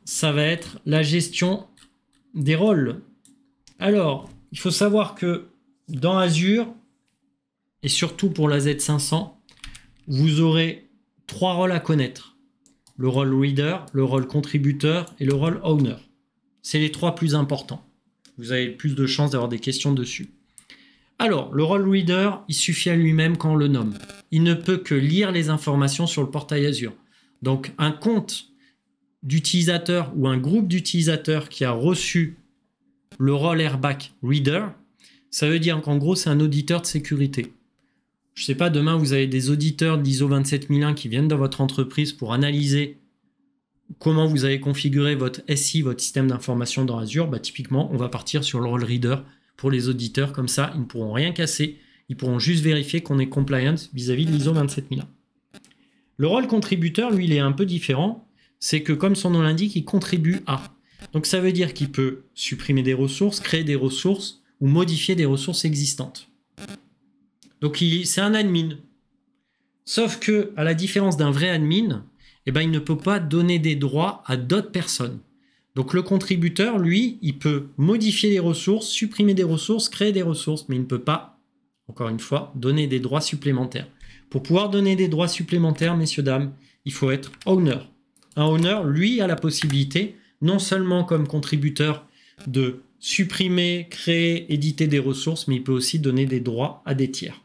ça va être la gestion des rôles. Alors, il faut savoir que dans Azure, et surtout pour la Z500, vous aurez 3 rôles à connaître. Le rôle Reader, le rôle Contributeur et le rôle Owner. C'est les 3 plus importants. Vous avez plus de chances d'avoir des questions dessus. Alors, le rôle Reader, il suffit à lui-même quand on le nomme. Il ne peut que lire les informations sur le portail Azure. Donc, un compte d'utilisateur ou un groupe d'utilisateurs qui a reçu le rôle Airback Reader, ça veut dire qu'en gros, c'est un auditeur de sécurité. Je ne sais pas, demain, vous avez des auditeurs d'ISO 27001 qui viennent dans votre entreprise pour analyser comment vous avez configuré votre SI, votre système d'information dans Azure. Typiquement, on va partir sur le rôle Reader pour les auditeurs. Comme ça, ils ne pourront rien casser. Ils pourront juste vérifier qu'on est compliant vis-à-vis de l'ISO 27001. Le rôle contributeur, lui, il est un peu différent. C'est que, comme son nom l'indique, il contribue à. Donc, ça veut dire qu'il peut supprimer des ressources, créer des ressources ou modifier des ressources existantes. Donc, c'est un admin. Sauf que, à la différence d'un vrai admin, eh ben, il ne peut pas donner des droits à d'autres personnes. Donc, le contributeur, lui, il peut modifier les ressources, supprimer des ressources, créer des ressources, mais il ne peut pas, encore une fois, donner des droits supplémentaires. Pour pouvoir donner des droits supplémentaires, messieurs, dames, il faut être owner. Un owner, lui, a la possibilité, non seulement comme contributeur, de supprimer, créer, éditer des ressources, mais il peut aussi donner des droits à des tiers.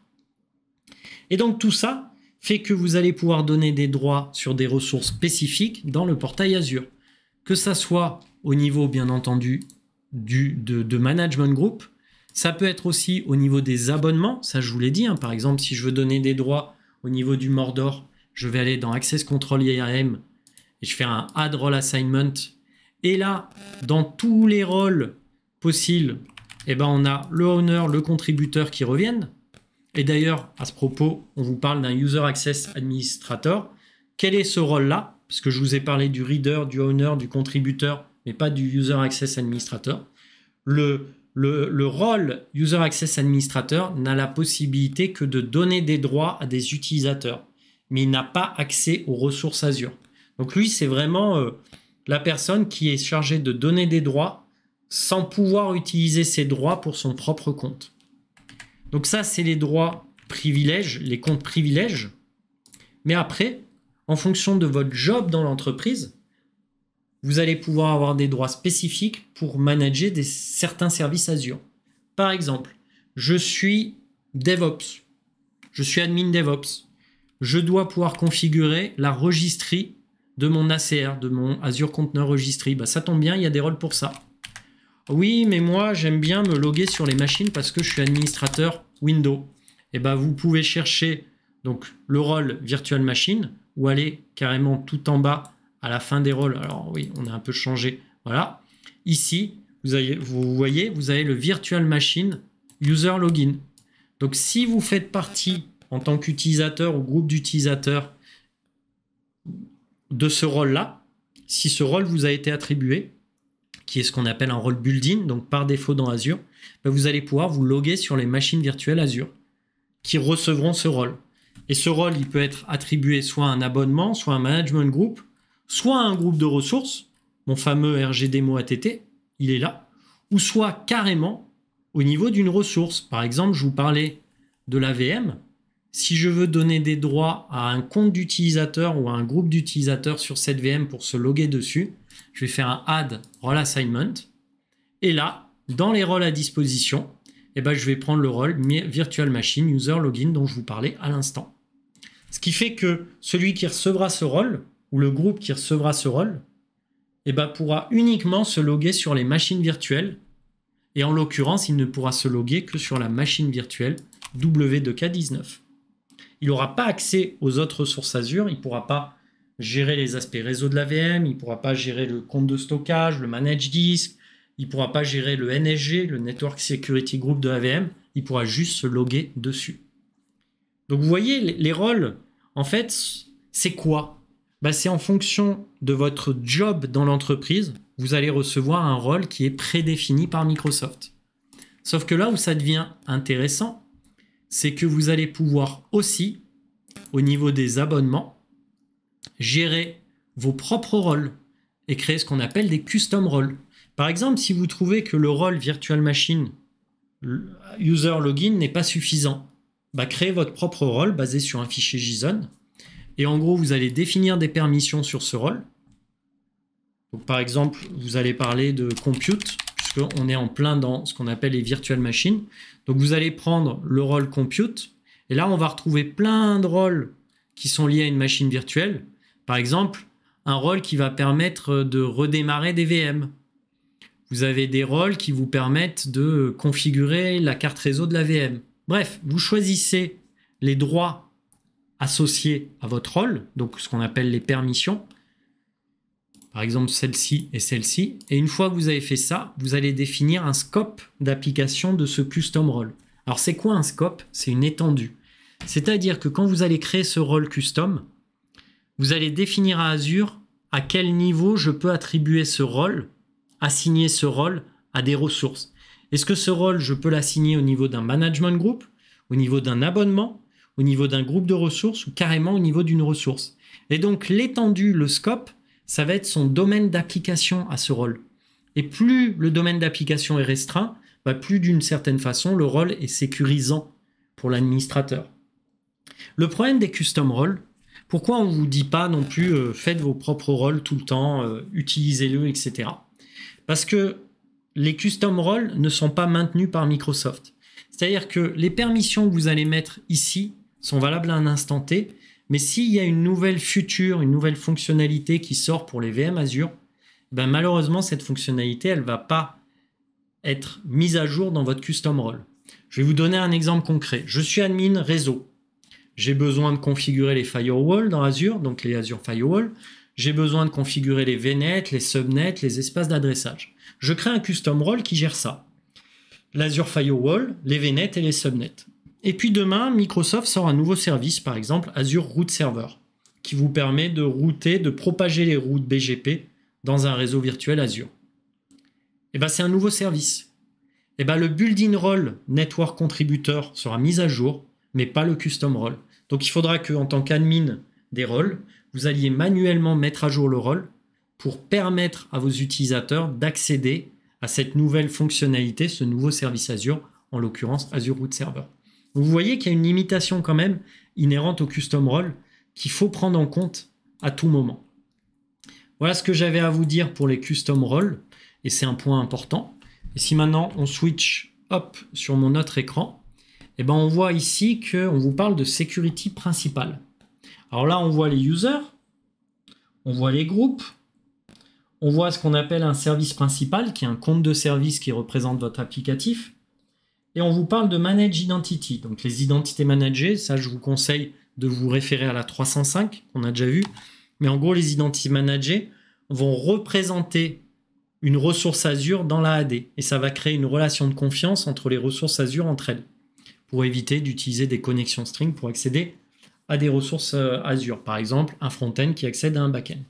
Et donc tout ça fait que vous allez pouvoir donner des droits sur des ressources spécifiques dans le portail Azure. Que ça soit au niveau, bien entendu, de management group, ça peut être aussi au niveau des abonnements, ça je vous l'ai dit, hein. Par exemple, si je veux donner des droits au niveau du Mordor, je vais aller dans Access Control IAM et je fais un Add Role Assignment. Et là, dans tous les rôles possibles, eh ben, on a le owner, le contributeur qui reviennent. Et d'ailleurs, à ce propos, on vous parle d'un User Access Administrator. Quel est ce rôle-là? Parce que je vous ai parlé du reader, du owner, du contributeur, mais pas du User Access Administrator. Le rôle User Access Administrator n'a la possibilité que de donner des droits à des utilisateurs, mais il n'a pas accès aux ressources Azure. Donc lui, c'est vraiment la personne qui est chargée de donner des droits sans pouvoir utiliser ces droits pour son propre compte. Donc ça, c'est les droits privilèges, les comptes privilèges. Mais après, en fonction de votre job dans l'entreprise, vous allez pouvoir avoir des droits spécifiques pour manager certains services Azure. Par exemple, je suis DevOps, je suis admin DevOps. Je dois pouvoir configurer la registry de mon ACR, de mon Azure Container Registry. Ça tombe bien, il y a des rôles pour ça. Oui, mais moi, j'aime bien me loguer sur les machines parce que je suis administrateur Windows. Et vous pouvez chercher donc, le rôle Virtual Machine ou aller carrément tout en bas à la fin des rôles. Alors oui, on a un peu changé. Voilà. Ici, vous voyez, vous avez le Virtual Machine User Login. Donc, si vous faites partie en tant qu'utilisateur ou groupe d'utilisateurs de ce rôle-là, si ce rôle vous a été attribué, qui est ce qu'on appelle un rôle built-in, donc par défaut dans Azure, vous allez pouvoir vous loguer sur les machines virtuelles Azure qui recevront ce rôle. Et ce rôle, il peut être attribué soit à un abonnement, soit à un management group, soit à un groupe de ressources, mon fameux RGDemo ATT, il est là, ou soit carrément au niveau d'une ressource. Par exemple, je vous parlais de la VM. Si je veux donner des droits à un compte d'utilisateur ou à un groupe d'utilisateurs sur cette VM pour se loguer dessus, je vais faire un Add Role Assignment. Et là, dans les rôles à disposition, je vais prendre le rôle Virtual Machine User Login dont je vous parlais à l'instant. Ce qui fait que celui qui recevra ce rôle, ou le groupe qui recevra ce rôle, pourra uniquement se loguer sur les machines virtuelles. Et en l'occurrence, il ne pourra se loguer que sur la machine virtuelle W2K19. Il n'aura pas accès aux autres ressources Azure, il ne pourra pas gérer les aspects réseau de la VM, il ne pourra pas gérer le compte de stockage, le manage disk, il ne pourra pas gérer le NSG, le Network Security Group de la VM, il pourra juste se loguer dessus. Donc vous voyez, les rôles, en fait, c'est quoi? C'est en fonction de votre job dans l'entreprise, vous allez recevoir un rôle qui est prédéfini par Microsoft. Sauf que là où ça devient intéressant, c'est que vous allez pouvoir aussi, au niveau des abonnements, gérer vos propres rôles et créer ce qu'on appelle des custom roles. Par exemple, si vous trouvez que le rôle Virtual Machine User Login n'est pas suffisant, créez votre propre rôle basé sur un fichier JSON. Et en gros, vous allez définir des permissions sur ce rôle. Donc, par exemple, vous allez parler de compute, puisqu'on est en plein dans ce qu'on appelle les virtual machines. Donc, vous allez prendre le rôle compute. Et là, on va retrouver plein de rôles qui sont liés à une machine virtuelle. Par exemple, un rôle qui va permettre de redémarrer des VM. Vous avez des rôles qui vous permettent de configurer la carte réseau de la VM. Bref, vous choisissez les droits associés à votre rôle, donc ce qu'on appelle les permissions. Par exemple, celle-ci et celle-ci. Et une fois que vous avez fait ça, vous allez définir un scope d'application de ce custom role. Alors c'est quoi un scope? C'est une étendue. C'est-à-dire que quand vous allez créer ce rôle custom, vous allez définir à Azure à quel niveau je peux attribuer ce rôle, assigner ce rôle à des ressources. Est-ce que ce rôle, je peux l'assigner au niveau d'un management group, au niveau d'un abonnement, au niveau d'un groupe de ressources ou carrément au niveau d'une ressource? Et donc l'étendue, le scope, ça va être son domaine d'application à ce rôle. Et plus le domaine d'application est restreint, plus d'une certaine façon, le rôle est sécurisant pour l'administrateur. Le problème des custom roles, pourquoi on ne vous dit pas non plus faites vos propres rôles tout le temps, utilisez-le, etc. Parce que les custom roles ne sont pas maintenus par Microsoft. C'est-à-dire que les permissions que vous allez mettre ici sont valables à un instant T, mais s'il y a une nouvelle feature, une nouvelle fonctionnalité qui sort pour les VM Azure, malheureusement, cette fonctionnalité, elle ne va pas être mise à jour dans votre custom role. Je vais vous donner un exemple concret. Je suis admin réseau. J'ai besoin de configurer les firewalls dans Azure, donc les Azure Firewall. J'ai besoin de configurer les VNet, les subnets, les espaces d'adressage. Je crée un custom role qui gère ça. L'Azure Firewall, les VNet et les subnets. Et puis demain, Microsoft sort un nouveau service, par exemple Azure Root Server, qui vous permet de router, de propager les routes BGP dans un réseau virtuel Azure. C'est un nouveau service. Le build-in role network contributeur sera mis à jour, mais pas le custom role. Donc il faudra qu'en tant qu'admin des rôles, vous alliez manuellement mettre à jour le rôle pour permettre à vos utilisateurs d'accéder à cette nouvelle fonctionnalité, ce nouveau service Azure, en l'occurrence Azure Root Server. Donc vous voyez qu'il y a une limitation quand même inhérente au custom role qu'il faut prendre en compte à tout moment. Voilà ce que j'avais à vous dire pour les custom roles, et c'est un point important. Et si maintenant on switch hop sur mon autre écran, on voit ici qu'on vous parle de security principale. Alors là, on voit les users, on voit les groupes, on voit ce qu'on appelle un service principal, qui est un compte de service qui représente votre applicatif, et on vous parle de manage identity, donc les identités managées. Ça, je vous conseille de vous référer à la 305, qu'on a déjà vu, mais en gros, les identités managées vont représenter une ressource Azure dans la AD, et ça va créer une relation de confiance entre les ressources Azure entre elles, pour éviter d'utiliser des connexions string pour accéder à des ressources Azure. Par exemple, un front-end qui accède à un back-end.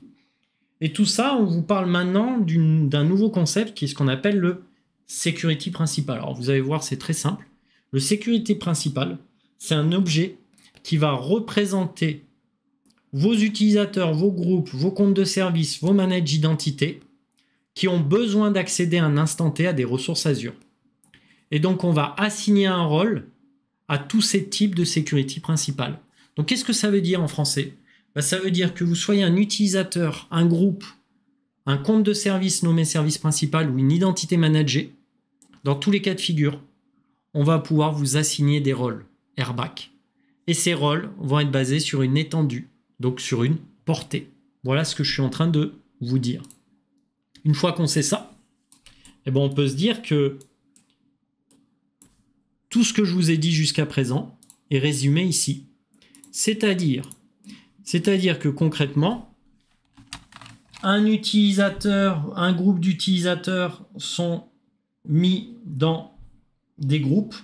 Et tout ça, on vous parle maintenant d'un nouveau concept qui est ce qu'on appelle le security principal. Alors vous allez voir, c'est très simple. Le security principal, c'est un objet qui va représenter vos utilisateurs, vos groupes, vos comptes de service, vos managed identités qui ont besoin d'accéder à un instant T à des ressources Azure. Et donc, on va assigner un rôle à tous ces types de security principal. Donc, qu'est-ce que ça veut dire en français? Ça veut dire que vous soyez un utilisateur, un groupe, un compte de service nommé service principal ou une identité managée. Dans tous les cas de figure, on va pouvoir vous assigner des rôles RBAC. Et ces rôles vont être basés sur une étendue, donc sur une portée. Voilà ce que je suis en train de vous dire. Une fois qu'on sait ça, on peut se dire que tout ce que je vous ai dit jusqu'à présent est résumé ici. C'est-à-dire que concrètement, un utilisateur, un groupe d'utilisateurs sont mis dans des groupes.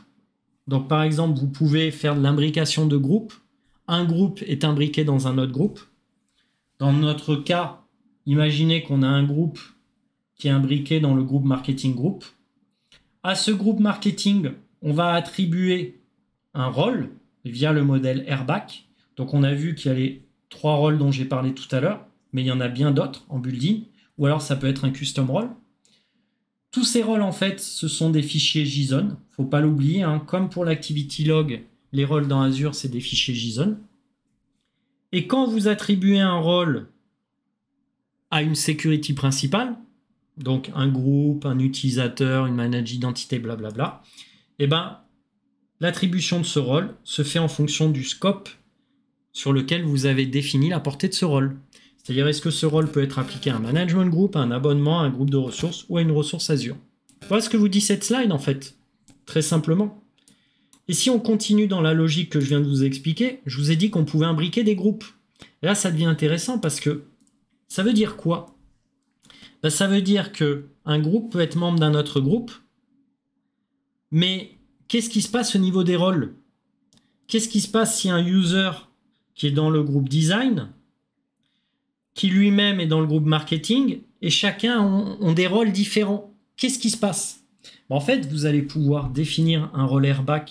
Donc par exemple, vous pouvez faire de l'imbrication de groupes. Un groupe est imbriqué dans un autre groupe. Dans notre cas, imaginez qu'on a un groupe qui est imbriqué dans le groupe marketing group. À ce groupe marketing, on va attribuer un rôle via le modèle RBAC. Donc on a vu qu'il y a les 3 rôles dont j'ai parlé tout à l'heure, mais il y en a bien d'autres en build-in, ou alors ça peut être un custom role. Tous ces rôles, en fait, ce sont des fichiers JSON. Il ne faut pas l'oublier, comme pour l'activity log, les rôles dans Azure, c'est des fichiers JSON. Et quand vous attribuez un rôle à une security principale, donc un groupe, un utilisateur, une managed identité, blablabla, l'attribution de ce rôle se fait en fonction du scope sur lequel vous avez défini la portée de ce rôle. C'est-à-dire, est-ce que ce rôle peut être appliqué à un management group, à un abonnement, à un groupe de ressources ou à une ressource Azure. Voilà ce que vous dit cette slide, en fait, très simplement. Et si on continue dans la logique que je viens de vous expliquer, je vous ai dit qu'on pouvait imbriquer des groupes. Et là, ça devient intéressant parce que ça veut dire quoi? Ça veut dire qu'un groupe peut être membre d'un autre groupe, mais qu'est-ce qui se passe au niveau des rôles? Qu'est-ce qui se passe si un user qui est dans le groupe design, qui lui-même est dans le groupe marketing, et chacun ont des rôles différents? Qu'est-ce qui se passe? En fait, vous allez pouvoir définir un rôle airbag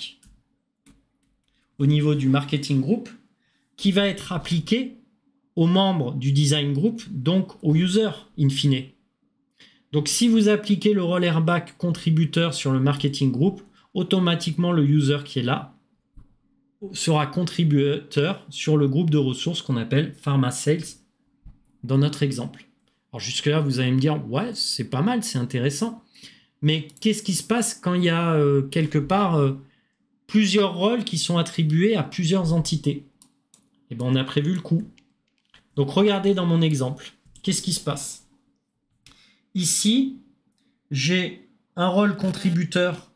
au niveau du marketing group qui va être appliqué aux membres du design group, donc aux users in fine. Donc si vous appliquez le rôle airbag contributeur sur le marketing group, automatiquement le user qui est là sera contributeur sur le groupe de ressources qu'on appelle Pharma Sales dans notre exemple. Alors jusque-là, vous allez me dire, ouais, c'est pas mal, c'est intéressant. Mais qu'est-ce qui se passe quand il y a quelque part plusieurs rôles qui sont attribués à plusieurs entités? Eh bien, on a prévu le coup. Donc, regardez dans mon exemple. Qu'est-ce qui se passe? Ici, j'ai un rôle contributeur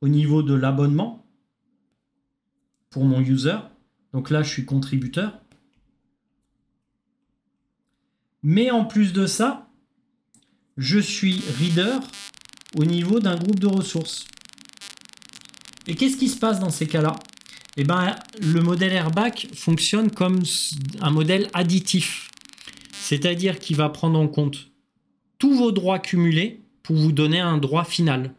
au niveau de l'abonnement pour mon user. Donc là, je suis contributeur. Mais en plus de ça, je suis reader au niveau d'un groupe de ressources. Et qu'est-ce qui se passe dans ces cas-là? Eh bien, le modèle airbag fonctionne comme un modèle additif. C'est-à-dire qu'il va prendre en compte tous vos droits cumulés pour vous donner un droit final.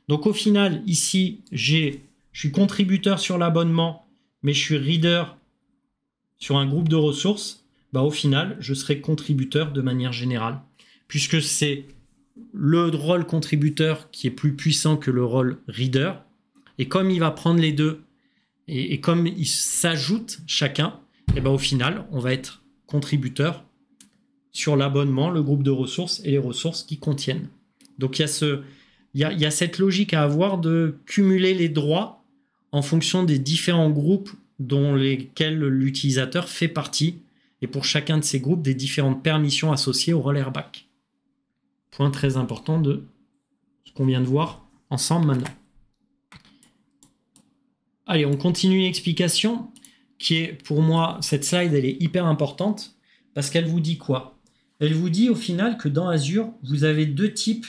Donc au final, ici, je suis contributeur sur l'abonnement, mais je suis reader sur un groupe de ressources. Bah, au final, je serai contributeur de manière générale. Puisque c'est le rôle contributeur qui est plus puissant que le rôle reader. Et comme il va prendre les deux, et comme ils s'ajoutent chacun, et ben au final, on va être contributeur sur l'abonnement, le groupe de ressources et les ressources qui contiennent. Donc il y a cette logique à avoir de cumuler les droits en fonction des différents groupes dont lesquels l'utilisateur fait partie, et pour chacun de ces groupes, des différentes permissions associées au rôle airbag. Point très important de ce qu'on vient de voir ensemble maintenant. Allez, on continue l'explication qui est, pour moi, cette slide, elle est hyper importante parce qu'elle vous dit quoi? Elle vous dit au final que dans Azure, vous avez deux types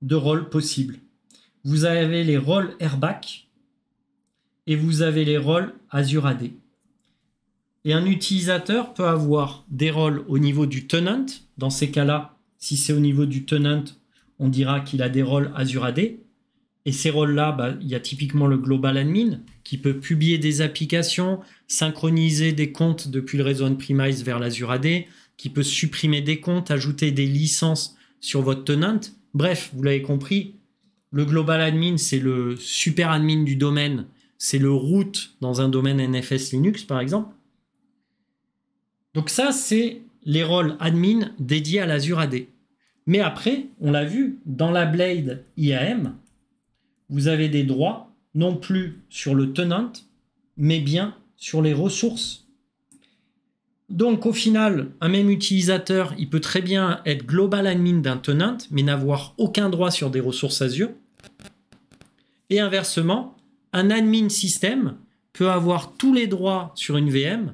de rôles possibles. Vous avez les rôles airbag et vous avez les rôles Azure AD. Et un utilisateur peut avoir des rôles au niveau du tenant. Dans ces cas-là, si c'est au niveau du tenant, on dira qu'il a des rôles Azure AD. Et ces rôles-là, bah, il y a typiquement le Global Admin qui peut publier des applications, synchroniser des comptes depuis le réseau on-premise vers l'Azure AD, qui peut supprimer des comptes, ajouter des licences sur votre tenant. Bref, vous l'avez compris, le Global Admin, c'est le super admin du domaine, c'est le root dans un domaine NFS Linux, par exemple. Donc ça, c'est les rôles admin dédiés à l'Azure AD. Mais après, on l'a vu, dans la Blade IAM, vous avez des droits, non plus sur le tenant, mais bien sur les ressources. Donc au final, un même utilisateur, il peut très bien être global admin d'un tenant, mais n'avoir aucun droit sur des ressources Azure. Et inversement, un admin système peut avoir tous les droits sur une VM,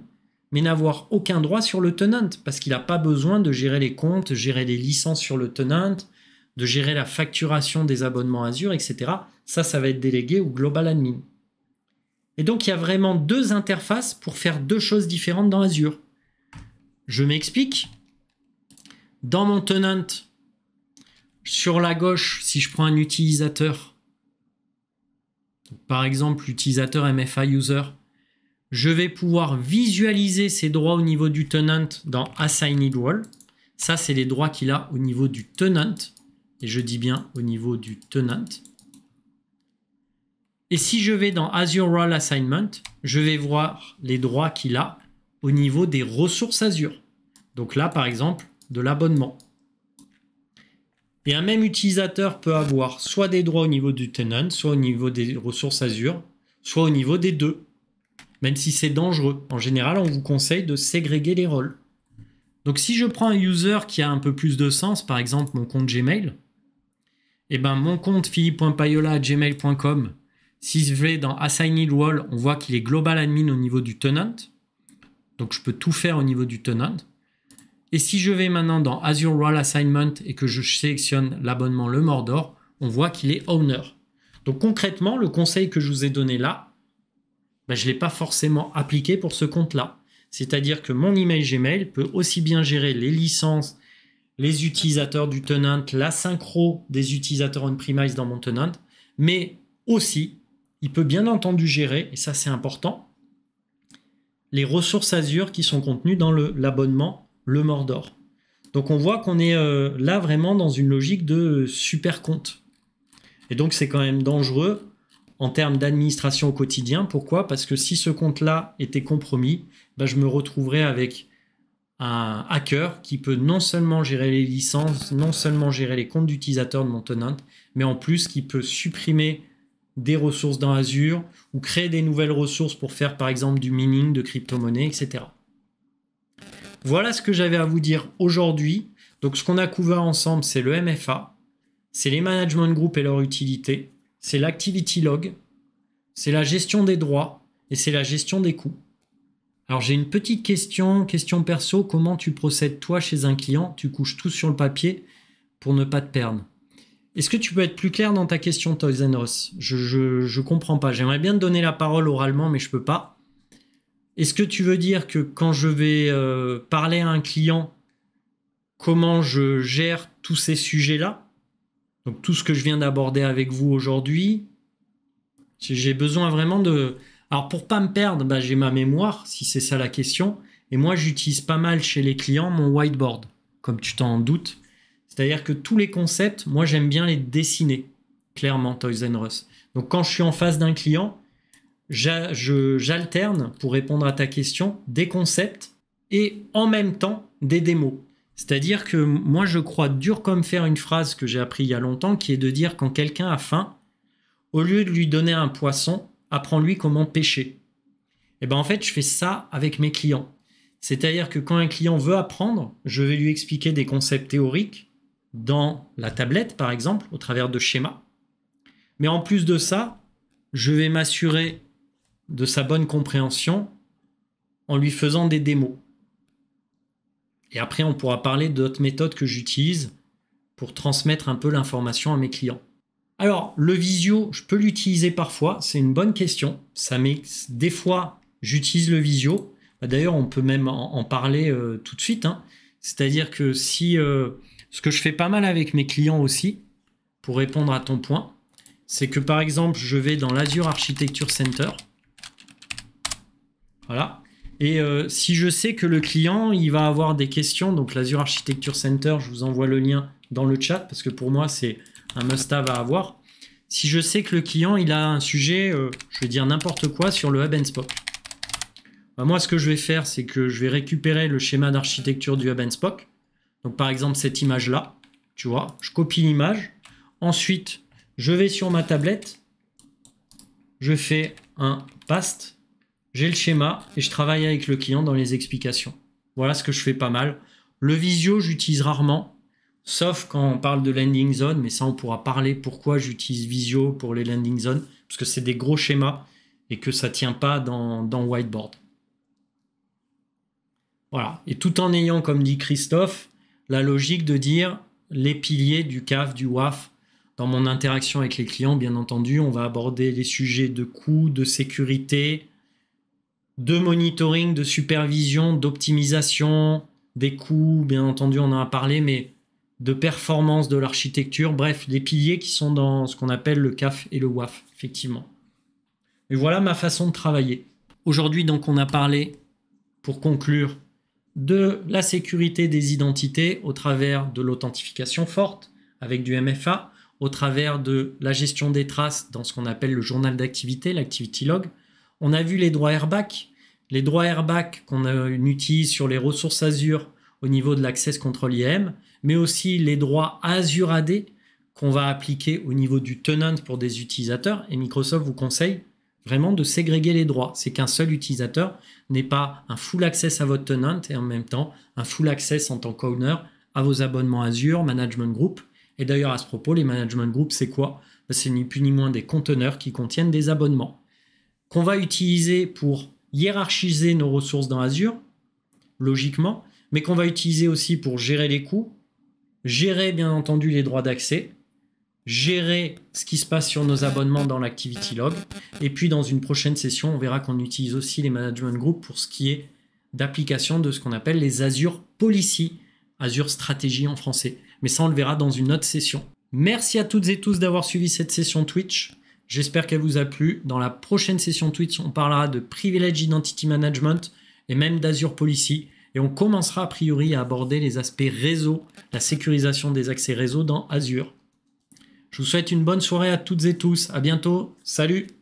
mais n'avoir aucun droit sur le tenant, parce qu'il n'a pas besoin de gérer les comptes, gérer les licences sur le tenant, de gérer la facturation des abonnements Azure, etc. Ça va être délégué au Global Admin. Et donc, il y a vraiment deux interfaces pour faire deux choses différentes dans Azure. Je m'explique. Dans mon tenant, sur la gauche, si je prends un utilisateur, par exemple l'utilisateur MFA User, je vais pouvoir visualiser ses droits au niveau du tenant dans Assigned Role. Ça, c'est les droits qu'il a au niveau du tenant. Et je dis bien au niveau du tenant. Et si je vais dans Azure Role Assignment, je vais voir les droits qu'il a au niveau des ressources Azure. Donc là, par exemple, de l'abonnement. Et un même utilisateur peut avoir soit des droits au niveau du tenant, soit au niveau des ressources Azure, soit au niveau des deux. Même si c'est dangereux. En général, on vous conseille de ségréguer les rôles. Donc si je prends un user qui a un peu plus de sens, par exemple mon compte Gmail, et ben mon compte philippe.payola@gmail.com, si je vais dans Assigned Role, on voit qu'il est global admin au niveau du tenant. Donc je peux tout faire au niveau du tenant. Et si je vais maintenant dans Azure Role Assignment et que je sélectionne l'abonnement Le Mordor, on voit qu'il est owner. Donc concrètement, le conseil que je vous ai donné là, ben, je ne l'ai pas forcément appliqué pour ce compte-là. C'est-à-dire que mon email Gmail peut aussi bien gérer les licences, les utilisateurs du tenant, la synchro des utilisateurs on-premise dans mon tenant, mais aussi, il peut bien entendu gérer, et ça c'est important, les ressources Azure qui sont contenues dans l'abonnement Le Mordor. Donc on voit qu'on est là vraiment dans une logique de super compte. Et donc c'est quand même dangereux en termes d'administration au quotidien. Pourquoi? Parce que si ce compte-là était compromis, ben je me retrouverais avec un hacker qui peut non seulement gérer les licences, non seulement gérer les comptes d'utilisateurs de mon tenant, mais en plus qui peut supprimer des ressources dans Azure ou créer des nouvelles ressources pour faire par exemple du mining de crypto-monnaie, etc. Voilà ce que j'avais à vous dire aujourd'hui. Donc ce qu'on a couvert ensemble, c'est le MFA, c'est les management groups et leur utilité, c'est l'activity log, c'est la gestion des droits et c'est la gestion des coûts. Alors j'ai une petite question perso, comment tu procèdes toi chez un client? Tu couches tout sur le papier pour ne pas te perdre. Est-ce que tu peux être plus clair dans ta question, Toys R Us? Je comprends pas. J'aimerais bien te donner la parole oralement, mais je peux pas. Est-ce que tu veux dire que quand je vais parler à un client, comment je gère tous ces sujets-là? Donc tout ce que je viens d'aborder avec vous aujourd'hui, j'ai besoin vraiment de... Alors pour pas me perdre, bah, j'ai ma mémoire, si c'est ça la question. Et moi, j'utilise pas mal chez les clients mon whiteboard, comme tu t'en doutes. C'est-à-dire que tous les concepts, moi, j'aime bien les dessiner, clairement, Toys R Us. Donc quand je suis en face d'un client, j'alterne, pour répondre à ta question, des concepts et en même temps des démos. C'est-à-dire que moi, je crois dur comme fer une phrase que j'ai appris il y a longtemps, qui est de dire quand quelqu'un a faim, au lieu de lui donner un poisson, apprends-lui comment pêcher. Et bien en fait, je fais ça avec mes clients. C'est-à-dire que quand un client veut apprendre, je vais lui expliquer des concepts théoriques dans la tablette, par exemple, au travers de schémas. Mais en plus de ça, je vais m'assurer de sa bonne compréhension en lui faisant des démos. Et après, on pourra parler d'autres méthodes que j'utilise pour transmettre un peu l'information à mes clients. Alors, le visio, je peux l'utiliser parfois, c'est une bonne question. Des fois, j'utilise le visio. D'ailleurs, on peut même en parler tout de suite. C'est-à-dire que si... ce que je fais pas mal avec mes clients aussi, pour répondre à ton point, c'est que par exemple, je vais dans l'Azure Architecture Center. Voilà. Et si je sais que le client, il va avoir des questions, donc l'Azure Architecture Center, je vous envoie le lien dans le chat, parce que pour moi, c'est un must-have à avoir. Si je sais que le client, il a un sujet, je vais dire n'importe quoi, sur le Hub and Spoke. Bah, moi, ce que je vais faire, c'est que je vais récupérer le schéma d'architecture du Hub and Spoke. Donc, par exemple, cette image-là, tu vois, je copie l'image. Ensuite, je vais sur ma tablette, je fais un paste, j'ai le schéma et je travaille avec le client dans les explications. Voilà ce que je fais pas mal. Le visio, j'utilise rarement, sauf quand on parle de landing zone, mais ça, on pourra parler pourquoi j'utilise visio pour les landing zones, parce que c'est des gros schémas et que ça ne tient pas dans whiteboard. Voilà. Et tout en ayant, comme dit Christophe, la logique de dire les piliers du CAF, du WAF. Dans mon interaction avec les clients, bien entendu, on va aborder les sujets de coûts, de sécurité, de monitoring, de supervision, d'optimisation, des coûts, bien entendu, on en a parlé, mais de performance de l'architecture, bref, les piliers qui sont dans ce qu'on appelle le CAF et le WAF, effectivement. Et voilà ma façon de travailler. Aujourd'hui, donc, on a parlé, pour conclure, de la sécurité des identités au travers de l'authentification forte avec du MFA, au travers de la gestion des traces dans ce qu'on appelle le journal d'activité, l'activity log. On a vu les droits airbag qu'on utilise sur les ressources Azure au niveau de l'Access Control IAM, mais aussi les droits Azure AD qu'on va appliquer au niveau du tenant pour des utilisateurs. Et Microsoft vous conseille vraiment de ségréguer les droits. C'est qu'un seul utilisateur n'ait pas un full access à votre tenant et en même temps un full access en tant qu'owner à vos abonnements Azure, Management Group. Et d'ailleurs, à ce propos, les Management Group, c'est quoi? C'est ni plus ni moins des conteneurs qui contiennent des abonnements qu'on va utiliser pour hiérarchiser nos ressources dans Azure, logiquement, mais qu'on va utiliser aussi pour gérer les coûts, gérer bien entendu les droits d'accès, gérer ce qui se passe sur nos abonnements dans l'Activity Log. Et puis dans une prochaine session, on verra qu'on utilise aussi les Management Group pour ce qui est d'application de ce qu'on appelle les Azure Policy, Azure Stratégie en français. Mais ça, on le verra dans une autre session. Merci à toutes et tous d'avoir suivi cette session Twitch. J'espère qu'elle vous a plu. Dans la prochaine session Twitch, on parlera de Privileged Identity Management et même d'Azure Policy. Et on commencera a priori à aborder les aspects réseau, la sécurisation des accès réseau dans Azure. Je vous souhaite une bonne soirée à toutes et tous. À bientôt. Salut!